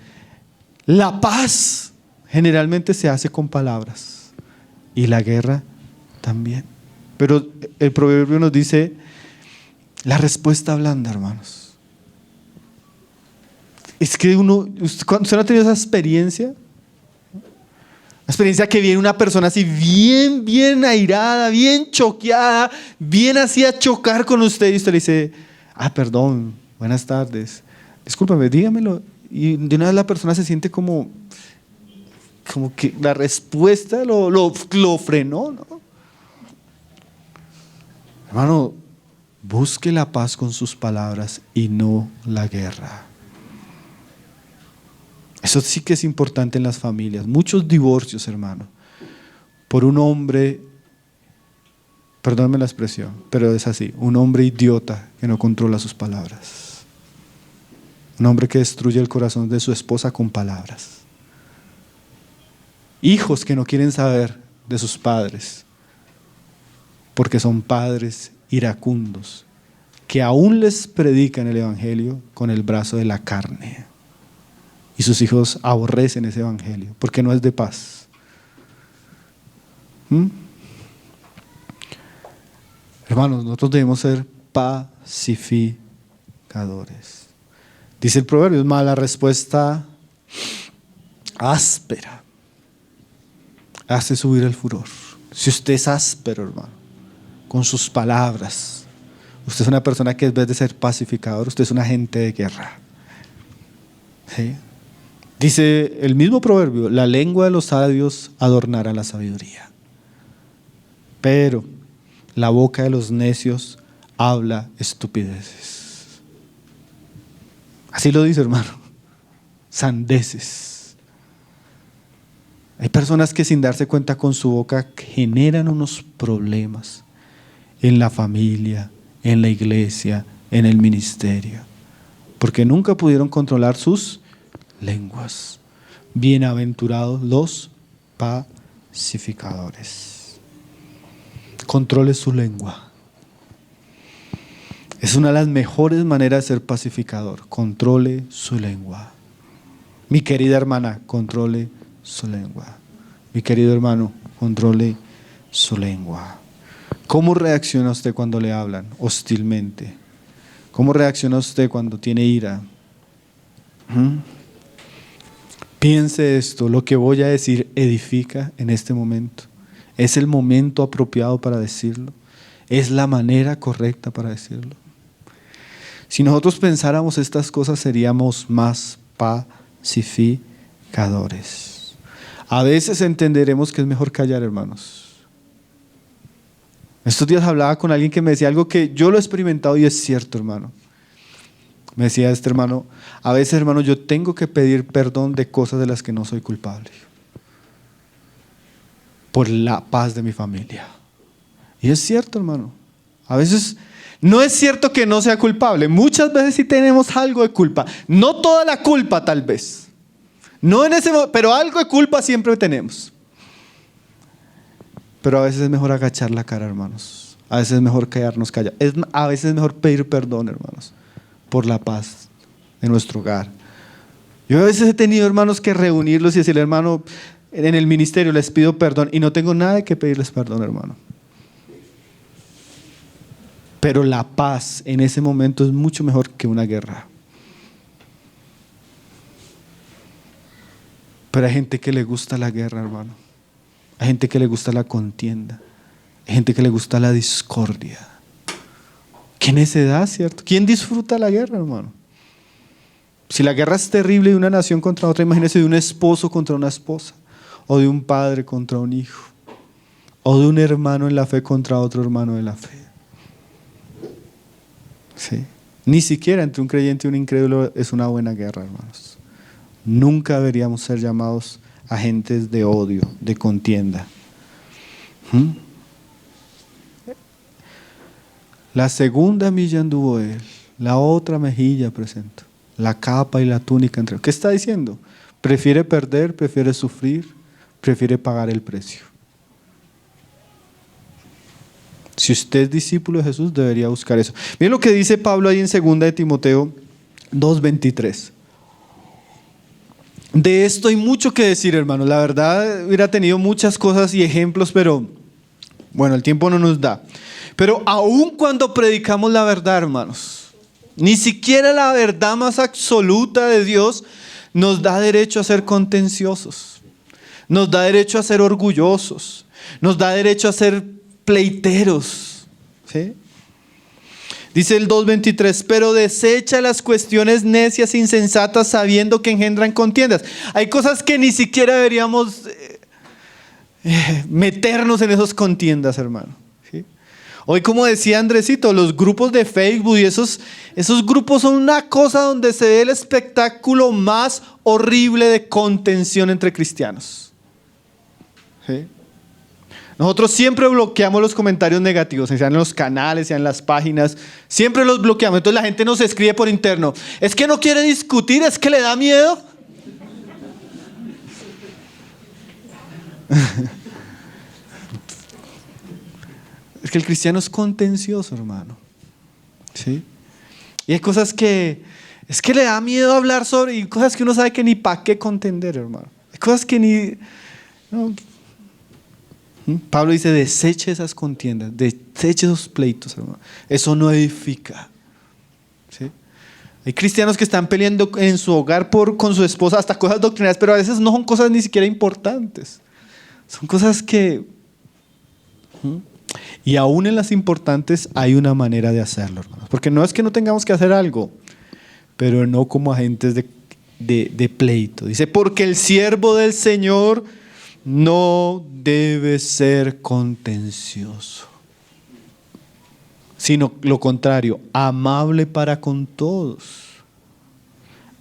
la paz generalmente se hace con palabras y la guerra también. Pero el proverbio nos dice la respuesta blanda, hermanos. Es que ¿usted no ha tenido esa experiencia? La experiencia que viene una persona así bien airada, bien choqueada, bien así a chocar con usted y usted le dice, perdón, buenas tardes, discúlpame, dígamelo. Y de una vez la persona se siente como que la respuesta lo frenó, ¿no? Hermano, busque la paz con sus palabras y no la guerra. Eso sí que es importante en las familias. Muchos divorcios, hermano, por un hombre, perdóname la expresión, pero es así, un hombre idiota que no controla sus palabras. Un hombre que destruye el corazón de su esposa con palabras. Hijos que no quieren saber de sus padres, porque son padres iracundos, que aún les predican el evangelio con el brazo de la carne. Y sus hijos aborrecen ese evangelio porque no es de paz. Hermanos, nosotros debemos ser pacificadores. Dice el proverbio, es más, la respuesta áspera hace subir el furor. Si usted es áspero, hermano, con sus palabras, usted es una persona que en vez de ser pacificador, usted es un agente de guerra. ¿Sí? Dice el mismo proverbio, la lengua de los sabios adornará la sabiduría, pero la boca de los necios habla estupideces. Así lo dice, hermano, sandeces. Hay personas que sin darse cuenta con su boca generan unos problemas en la familia, en la iglesia, en el ministerio, porque nunca pudieron controlar sus lenguas. Bienaventurados los pacificadores. Controle su lengua. Es una de las mejores maneras de ser pacificador. Controle su lengua. Mi querida hermana, controle su lengua. Mi querido hermano, controle su lengua. ¿Cómo reacciona usted cuando le hablan hostilmente? ¿Cómo reacciona usted cuando tiene ira? Piense esto, lo que voy a decir edifica en este momento. ¿Es el momento apropiado para decirlo? ¿Es la manera correcta para decirlo? Si nosotros pensáramos estas cosas, seríamos más pacificadores. A veces entenderemos que es mejor callar, hermanos. Estos días hablaba con alguien que me decía algo que yo lo he experimentado y es cierto, hermano. Me decía este hermano, a veces, hermano, yo tengo que pedir perdón de cosas de las que no soy culpable, por la paz de mi familia. Y es cierto, hermano. A veces no es cierto que no sea culpable. Muchas veces sí tenemos algo de culpa. No toda la culpa, tal vez. No en ese momento, pero algo de culpa siempre tenemos. Pero a veces es mejor agachar la cara, hermanos. A veces es mejor quedarnos callados. A veces es mejor pedir perdón, hermanos, por la paz de nuestro hogar. Yo a veces he tenido, hermanos, que reunirlos y decirle, hermano, en el ministerio les pido perdón y no tengo nada que pedirles perdón, hermano. Pero la paz en ese momento es mucho mejor que una guerra. Pero hay gente que le gusta la guerra, hermano. Hay gente que le gusta la contienda. Hay gente que le gusta la discordia. ¿Qué necedad, cierto? ¿Quién disfruta la guerra, hermano? Si la guerra es terrible de una nación contra otra, imagínese de un esposo contra una esposa, o de un padre contra un hijo, o de un hermano en la fe contra otro hermano de la fe. Sí. Ni siquiera entre un creyente y un incrédulo es una buena guerra, hermanos. Nunca deberíamos ser llamados agentes de odio, de contienda. La segunda milla anduvo él, la otra mejilla presentó, la capa y la túnica entre. ¿Qué está diciendo? Prefiere perder, prefiere sufrir, prefiere pagar el precio. Si usted es discípulo de Jesús, debería buscar eso. Miren lo que dice Pablo ahí en 2 de Timoteo 2:23. De esto hay mucho que decir, hermanos. La verdad, hubiera tenido muchas cosas y ejemplos, pero bueno, el tiempo no nos da. Pero aun cuando predicamos la verdad, hermanos, ni siquiera la verdad más absoluta de Dios nos da derecho a ser contenciosos, nos da derecho a ser orgullosos, nos da derecho a ser pleiteros. ¿Sí? Dice el 2:23, pero desecha las cuestiones necias e insensatas sabiendo que engendran contiendas. Hay cosas que ni siquiera deberíamos meternos en esas contiendas, hermano. ¿Sí? Hoy, como decía Andresito, los grupos de Facebook y esos grupos son una cosa donde se ve el espectáculo más horrible de contención entre cristianos. ¿Sí? Nosotros siempre bloqueamos los comentarios negativos, sean en los canales, sean en las páginas, siempre los bloqueamos. Entonces la gente nos escribe por interno, es que no quiere discutir, es que le da miedo. Es que el cristiano es contencioso, hermano. ¿Sí? Y hay cosas que Es que le da miedo hablar sobre cosas que uno sabe que ni para qué contender, hermano. Hay cosas que ni... no. Pablo dice, deseche esas contiendas, deseche esos pleitos, hermano. Eso no edifica. ¿Sí? Hay cristianos que están peleando en su hogar con su esposa hasta cosas doctrinales, pero a veces no son cosas ni siquiera importantes. Son cosas que... Y aún en las importantes hay una manera de hacerlo, hermanos. Porque no es que no tengamos que hacer algo, pero no como agentes de pleito. Dice, porque el siervo del Señor no debe ser contencioso, sino lo contrario, amable para con todos,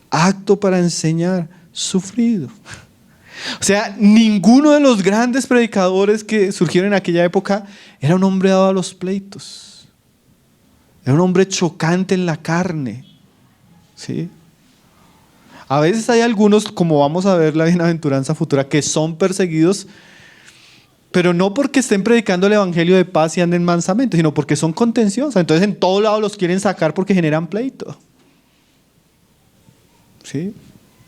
apto para enseñar, sufrido. O sea, ninguno de los grandes predicadores que surgieron en aquella época era un hombre dado a los pleitos. Era un hombre chocante en la carne. ¿Sí? A veces hay algunos, como vamos a ver la bienaventuranza futura, que son perseguidos, pero no porque estén predicando el evangelio de paz y anden mansamente, sino porque son contenciosos. Entonces en todo lado los quieren sacar porque generan pleito. ¿Sí?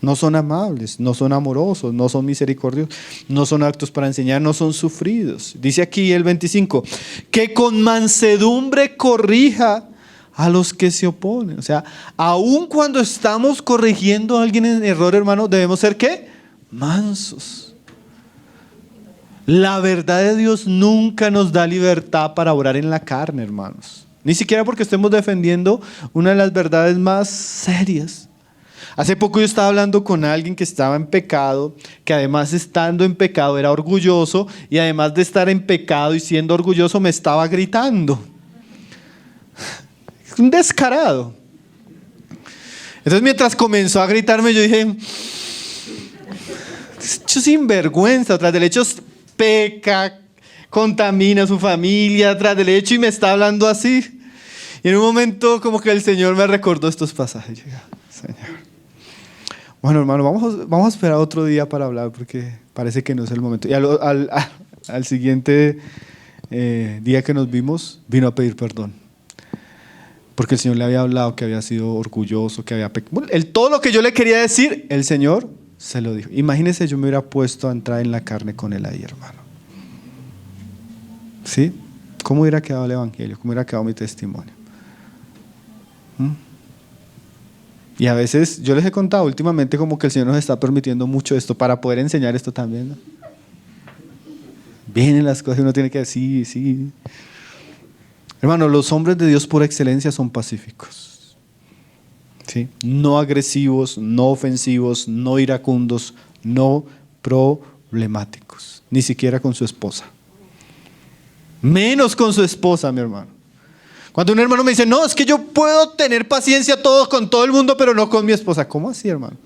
No son amables, no son amorosos, no son misericordiosos, no son aptos para enseñar, no son sufridos. Dice aquí el 25, que con mansedumbre corrija a los que se oponen. O sea, aun cuando estamos corrigiendo a alguien en error, hermano, debemos ser ¿qué? Mansos. La verdad de Dios nunca nos da libertad para orar en la carne, hermanos. Ni siquiera porque estemos defendiendo una de las verdades más serias. Hace poco yo estaba hablando con alguien que estaba en pecado, que además estando en pecado era orgulloso, y además de estar en pecado y siendo orgulloso me estaba gritando. Un descarado. Entonces mientras comenzó a gritarme yo dije, hecho sinvergüenza, tras del hecho peca, contamina a su familia, tras del hecho, y me está hablando así. Y en un momento como que el Señor me recordó estos pasajes. Señor. Bueno, hermano, vamos a esperar otro día para hablar porque parece que no es el momento. Y al siguiente día que nos vimos, vino a pedir perdón. Porque el Señor le había hablado que había sido orgulloso, que había pecado. Bueno, todo lo que yo le quería decir, el Señor se lo dijo. Imagínese, yo me hubiera puesto a entrar en la carne con él ahí, hermano. ¿Sí? ¿Cómo hubiera quedado el evangelio? ¿Cómo hubiera quedado mi testimonio? Y a veces, yo les he contado últimamente como que el Señor nos está permitiendo mucho esto para poder enseñar esto también, ¿no? Vienen las cosas y uno tiene que decir, sí. Hermano, los hombres de Dios por excelencia son pacíficos. ¿Sí? No agresivos, no ofensivos, no iracundos, no problemáticos. Ni siquiera con su esposa. Menos con su esposa, mi hermano. Cuando un hermano me dice, no, es que yo puedo tener paciencia con todo el mundo, pero no con mi esposa. ¿Cómo así, hermano?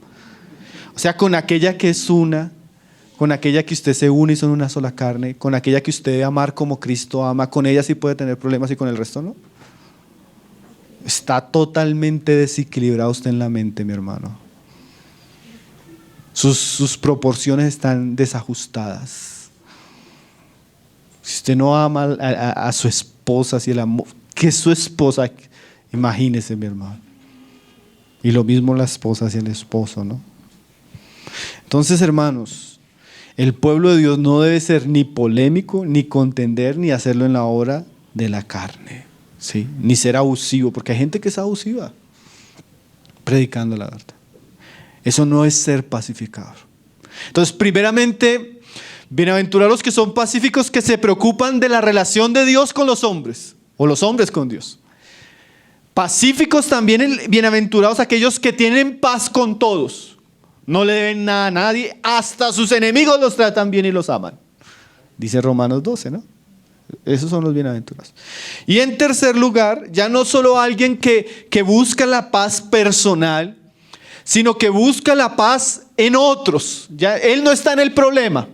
O sea, con aquella que es una, con aquella que usted se une y son una sola carne, con aquella que usted debe amar como Cristo ama, con ella sí puede tener problemas y con el resto no. Está totalmente desequilibrado usted en la mente, mi hermano. Sus proporciones están desajustadas. Si usted no ama a su esposa, si el amor que es su esposa, imagínese, mi hermano. Y lo mismo la esposa hacia el esposo, ¿no? Entonces, hermanos, el pueblo de Dios no debe ser ni polémico, ni contender, ni hacerlo en la hora de la carne, ¿sí? Ni ser abusivo, porque hay gente que es abusiva predicando la verdad. Eso no es ser pacificador. Entonces, primeramente, bienaventurados los que son pacíficos, que se preocupan de la relación de Dios con los hombres, o los hombres con Dios. Pacíficos también, bienaventurados aquellos que tienen paz con todos. No le deben nada a nadie, hasta sus enemigos los tratan bien y los aman. Dice Romanos 12, ¿no? Esos son los bienaventurados. Y en tercer lugar, ya no solo alguien que busca la paz personal, sino que busca la paz en otros. Ya él no está en el problema,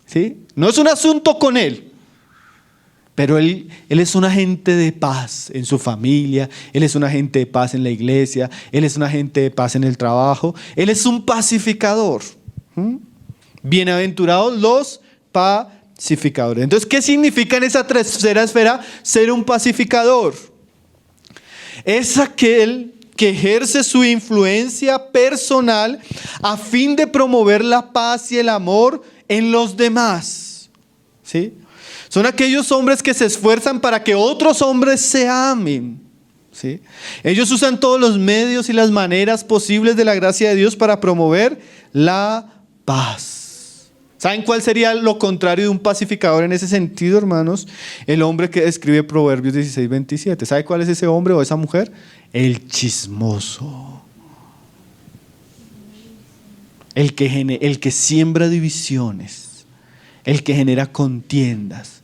¿sí? No es un asunto con él. Pero él es un agente de paz en su familia, él es un agente de paz en la iglesia, él es un agente de paz en el trabajo, él es un pacificador. Bienaventurados los pacificadores. Entonces, ¿qué significa en esa tercera esfera ser un pacificador? Es aquel que ejerce su influencia personal a fin de promover la paz y el amor en los demás. ¿Sí? Son aquellos hombres que se esfuerzan para que otros hombres se amen. ¿Sí? Ellos usan todos los medios y las maneras posibles de la gracia de Dios para promover la paz. ¿Saben cuál sería lo contrario de un pacificador en ese sentido, hermanos? El hombre que escribe Proverbios 16:27. ¿Sabe cuál es ese hombre o esa mujer? El chismoso. El que siembra divisiones. El que genera contiendas.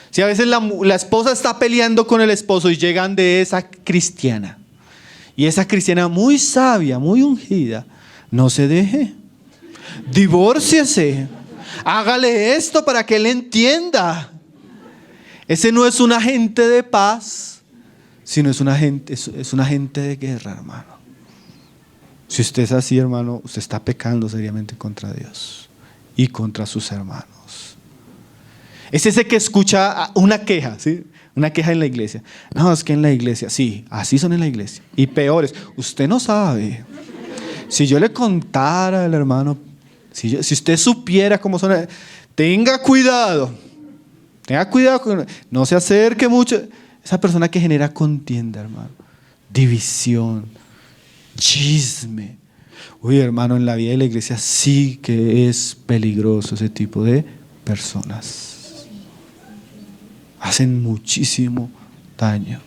Si a veces la esposa está peleando con el esposo y llegan de esa cristiana. Y esa cristiana muy sabia, muy ungida. No se deje. Divórciese. Hágale esto para que él entienda. Ese no es un agente de paz, sino es un agente de guerra, hermano. Si usted es así, hermano, usted está pecando seriamente contra Dios y contra sus hermanos. Es ese que escucha una queja, ¿sí? Una queja en la iglesia. No, es que en la iglesia, sí, así son en la iglesia. Y peores, usted no sabe. Si yo le contara al hermano, si usted supiera cómo son, tenga cuidado, no se acerque mucho. Esa persona que genera contienda, hermano, división, chisme. Uy, hermano, en la vida de la iglesia sí que es peligroso ese tipo de personas. Hacen muchísimo daño.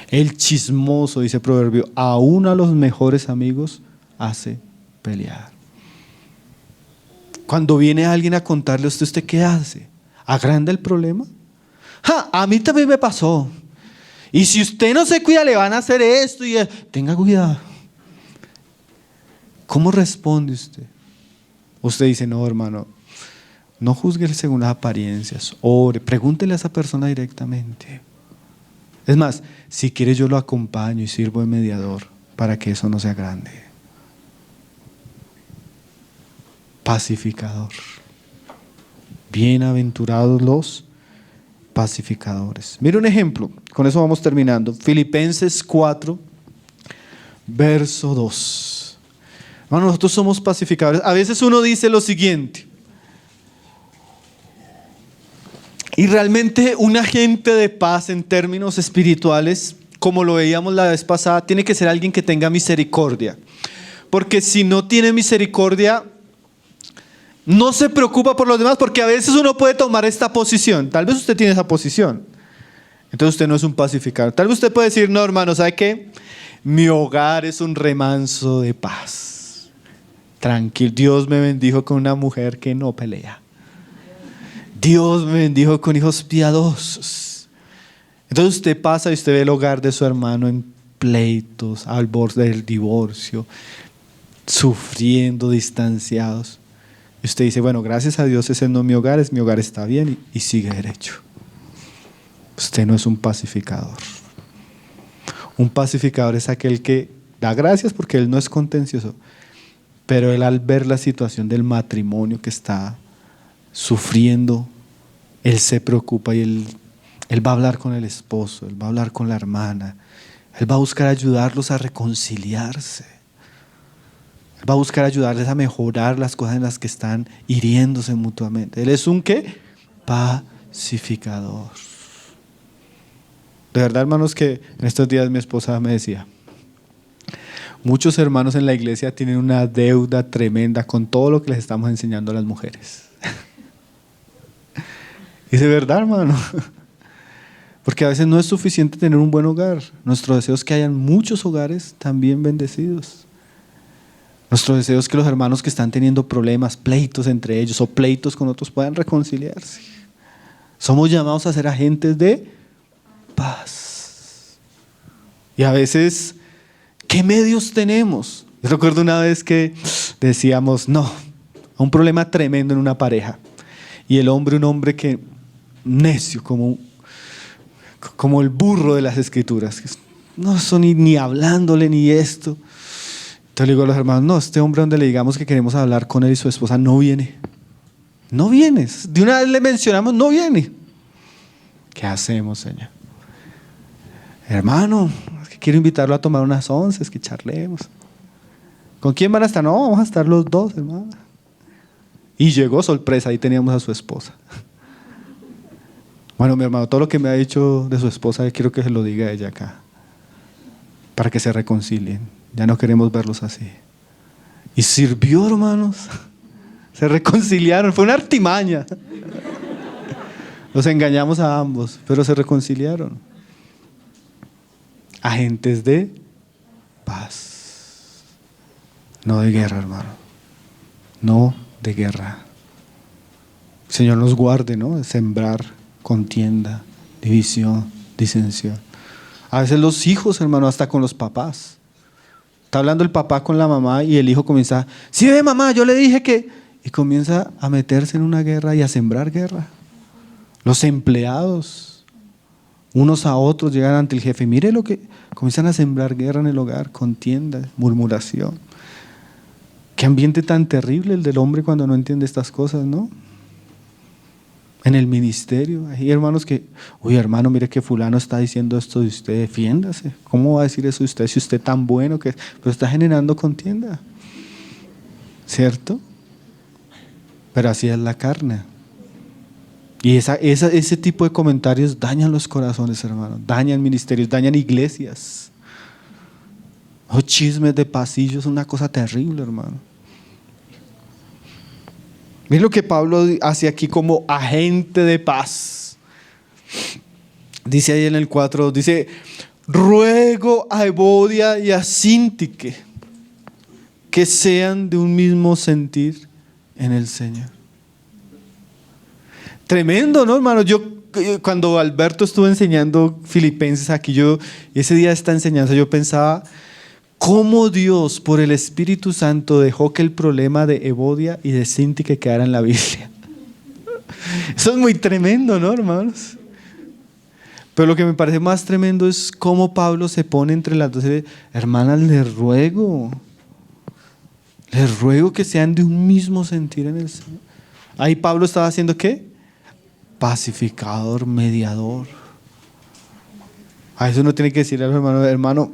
El chismoso, dice Proverbio, aún a los mejores amigos hace pelear. Cuando viene alguien a contarle a ¿usted qué hace? ¿Agranda el problema? A mí también me pasó. Y si usted no se cuida, le van a hacer esto y tenga cuidado. ¿Cómo responde usted? Usted dice, no, hermano, no juzgue según las apariencias. Ore, pregúntele a esa persona directamente. Es más, si quiere yo lo acompaño y sirvo de mediador para que eso no sea grande. Pacificador. Bienaventurados los pacificadores. Mira un ejemplo, con eso vamos terminando. Filipenses 4, verso 2. Bueno, nosotros somos pacificadores. A veces uno dice lo siguiente. Y realmente un agente de paz en términos espirituales, como lo veíamos la vez pasada, tiene que ser alguien que tenga misericordia. Porque si no tiene misericordia, no se preocupa por los demás, porque a veces uno puede tomar esta posición. Tal vez usted tiene esa posición. Entonces usted no es un pacificador. Tal vez usted puede decir, no, hermano, ¿sabe qué? Mi hogar es un remanso de paz. Tranquilo, Dios me bendijo con una mujer que no pelea. Dios me bendijo con hijos piadosos. Entonces usted pasa y usted ve el hogar de su hermano en pleitos, al borde del divorcio, sufriendo, distanciados. Y usted dice, bueno, gracias a Dios ese no es mi hogar está bien y sigue derecho. Usted no es un pacificador. Un pacificador es aquel que da gracias porque él no es contencioso, pero él al ver la situación del matrimonio que está sufriendo, él se preocupa y él va a hablar con el esposo, él va a hablar con la hermana, él va a buscar ayudarlos a reconciliarse. Va a buscar ayudarles a mejorar las cosas en las que están hiriéndose mutuamente. Él es un ¿qué? Pacificador. De verdad, hermanos, que en estos días mi esposa me decía, muchos hermanos en la iglesia tienen una deuda tremenda con todo lo que les estamos enseñando a las mujeres. Y de verdad, hermano, porque a veces no es suficiente tener un buen hogar. Nuestro deseo es que hayan muchos hogares también bendecidos. Nuestro deseo es que los hermanos que están teniendo problemas, pleitos entre ellos o pleitos con otros puedan reconciliarse. Somos llamados a ser agentes de paz. Y a veces, ¿qué medios tenemos? Yo recuerdo una vez que decíamos, no, un problema tremendo en una pareja. Y el hombre, un hombre que necio, como el burro de las escrituras. No son ni hablándole ni esto. Entonces le digo a los hermanos, no, este hombre donde le digamos que queremos hablar con él y su esposa no viene. No viene. De una vez le mencionamos, no viene. ¿Qué hacemos, Señor? hermano, es que quiero invitarlo a tomar unas onces, que charlemos. ¿Con quién van a estar? No, vamos a estar los dos, hermano. Y llegó, sorpresa, ahí teníamos a su esposa. Bueno, mi hermano, todo lo que me ha dicho de su esposa, quiero que se lo diga a ella acá, para que se reconcilien. Ya no queremos verlos así. Y sirvió, hermanos. Se reconciliaron, fue una artimaña. Los engañamos a ambos, pero se reconciliaron. Agentes de paz. No de guerra, hermano. No de guerra. El Señor nos guarde, ¿no? De sembrar contienda, división, disensión. A veces los hijos, hermano, hasta con los papás. Está hablando el papá con la mamá y el hijo comienza, sí, ve mamá, yo le dije que... Y comienza a meterse en una guerra y a sembrar guerra. Los empleados, unos a otros, llegan ante el jefe. Mire lo que... Comienzan a sembrar guerra en el hogar, contienda, murmuración. Qué ambiente tan terrible el del hombre cuando no entiende estas cosas, ¿no? En el ministerio, hay hermanos que, uy hermano, mire que fulano está diciendo esto de usted, defiéndase. ¿Cómo va a decir eso de usted si usted es tan bueno que es? Pero está generando contienda, ¿cierto? Pero así es la carne. Y ese tipo de comentarios dañan los corazones, hermano. Dañan ministerios, dañan iglesias. Los chismes de pasillos son una cosa terrible, hermano. Miren lo que Pablo hace aquí como agente de paz. Dice ahí en el 4, dice, ruego a Evodia y a Síntique que sean de un mismo sentir en el Señor. Tremendo, ¿no, hermano? Yo cuando Alberto estuvo enseñando Filipenses aquí, ese día de esta enseñanza yo pensaba cómo Dios por el Espíritu Santo dejó que el problema de Evodia y de Síntique quedara en la Biblia. Eso es muy tremendo, ¿no, hermanos? Pero lo que me parece más tremendo es cómo Pablo se pone entre las dos. Hermanas, les ruego que sean de un mismo sentir en el Señor. Ahí Pablo estaba haciendo ¿qué? Pacificador, mediador. A eso uno tiene que decirle al hermano,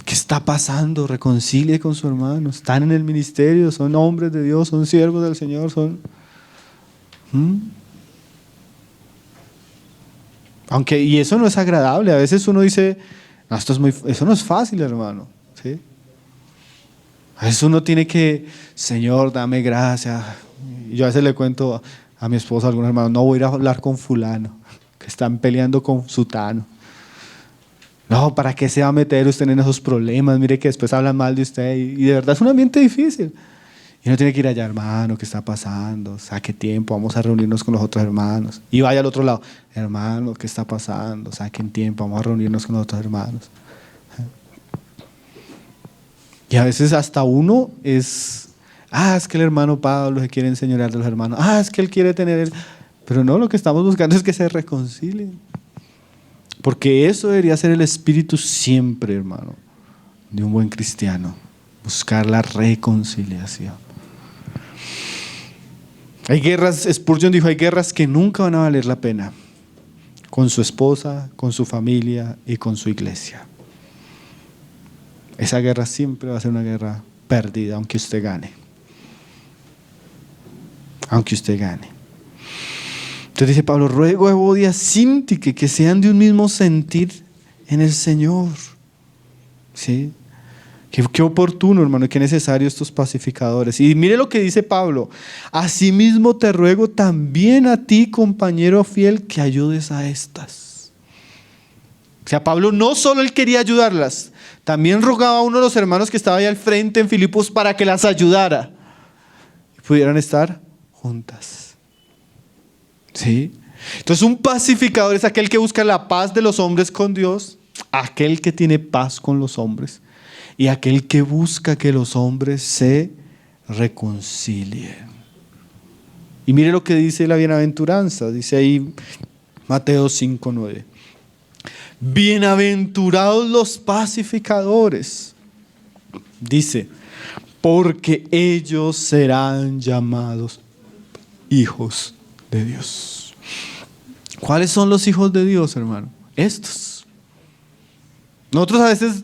¿qué está pasando? Reconcilie con su hermano. Están en el ministerio, son hombres de Dios, son siervos del Señor, son... Aunque, y eso no es agradable. A veces uno dice, no, eso no es fácil, hermano. ¿Sí? A veces uno tiene que, Señor, dame gracia. Y yo a veces le cuento a mi esposa, a algunos hermanos, no voy a ir a hablar con fulano, que están peleando con sutano. No, ¿para qué se va a meter usted en esos problemas? Mire que después hablan mal de usted. Y de verdad es un ambiente difícil. Y uno tiene que ir allá, hermano, ¿qué está pasando? Saque tiempo, vamos a reunirnos con los otros hermanos. Y vaya al otro lado, hermano, ¿qué está pasando? Saquen tiempo, vamos a reunirnos con los otros hermanos. Y a veces hasta uno es que el hermano Pablo se quiere enseñorear de los hermanos. Es que él quiere tener... Pero no, lo que estamos buscando es que se reconcilien. Porque eso debería ser el espíritu siempre, hermano, de un buen cristiano. Buscar la reconciliación. Hay guerras, Spurgeon dijo, hay guerras que nunca van a valer la pena. Con su esposa, con su familia y con su iglesia. Esa guerra siempre va a ser una guerra perdida, aunque usted gane. Aunque usted gane. Entonces dice Pablo, ruego a Evodia, Síntique que sean de un mismo sentir en el Señor. ¿Sí? Qué oportuno, hermano, y qué necesario estos pacificadores. Y mire lo que dice Pablo. Asimismo te ruego también a ti, compañero fiel, que ayudes a estas. O sea, Pablo no solo él quería ayudarlas, también rogaba a uno de los hermanos que estaba ahí al frente en Filipos para que las ayudara y pudieran estar juntas. ¿Sí? Entonces un pacificador es aquel que busca la paz de los hombres con Dios, aquel que tiene paz con los hombres y aquel que busca que los hombres se reconcilien. Y mire lo que dice la bienaventuranza, dice ahí Mateo 5:9. Bienaventurados los pacificadores, dice, porque ellos serán llamados hijos de Dios. ¿Cuáles son los hijos de Dios, hermano? Estos. Nosotros a veces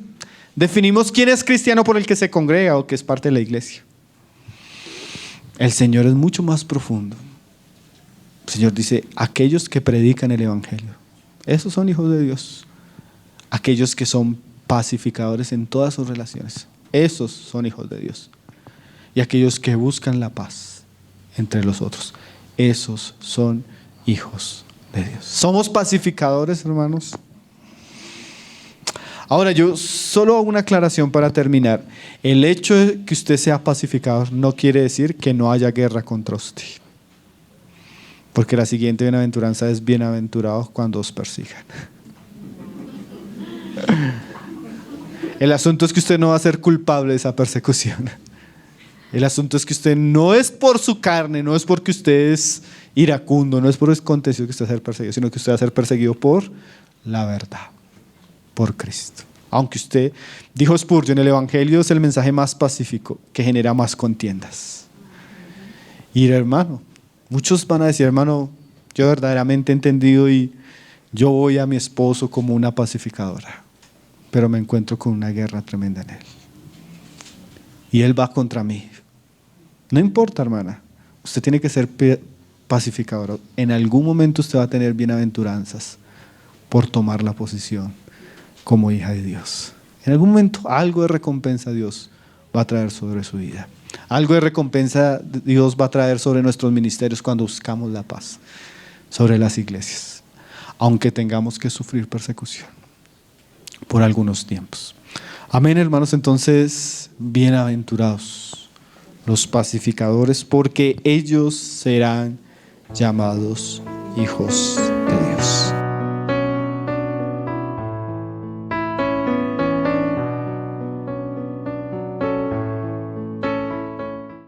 definimos quién es cristiano por el que se congrega o que es parte de la iglesia. El Señor es mucho más profundo. El Señor dice, aquellos que predican el evangelio, esos son hijos de Dios. Aquellos que son pacificadores en todas sus relaciones, esos son hijos de Dios. Y aquellos que buscan la paz entre los otros, esos son hijos de Dios. ¿Somos pacificadores, hermanos? Ahora yo solo hago una aclaración para terminar. El hecho de que usted sea pacificador no quiere decir que no haya guerra contra usted. Porque la siguiente bienaventuranza es bienaventurados cuando os persigan. El asunto es que usted no va a ser culpable de esa persecución. El asunto es que usted no es por su carne, no es porque usted es iracundo, no es por el acontecido que usted va a ser perseguido, sino que usted va a ser perseguido por la verdad, por Cristo. Aunque usted, dijo Spurgeon, el evangelio es el mensaje más pacífico que genera más contiendas. Y hermano, muchos van a decir, hermano, yo verdaderamente he entendido y yo voy a mi esposo como una pacificadora, pero me encuentro con una guerra tremenda en él. Y él va contra mí. No importa, hermana, usted tiene que ser pacificadora. En algún momento usted va a tener bienaventuranzas por tomar la posición como hija de Dios. En algún momento algo de recompensa Dios va a traer sobre su vida. Algo de recompensa Dios va a traer sobre nuestros ministerios cuando buscamos la paz, sobre las iglesias, aunque tengamos que sufrir persecución por algunos tiempos. Amén, hermanos. Entonces, bienaventurados los pacificadores, porque ellos serán llamados hijos de Dios.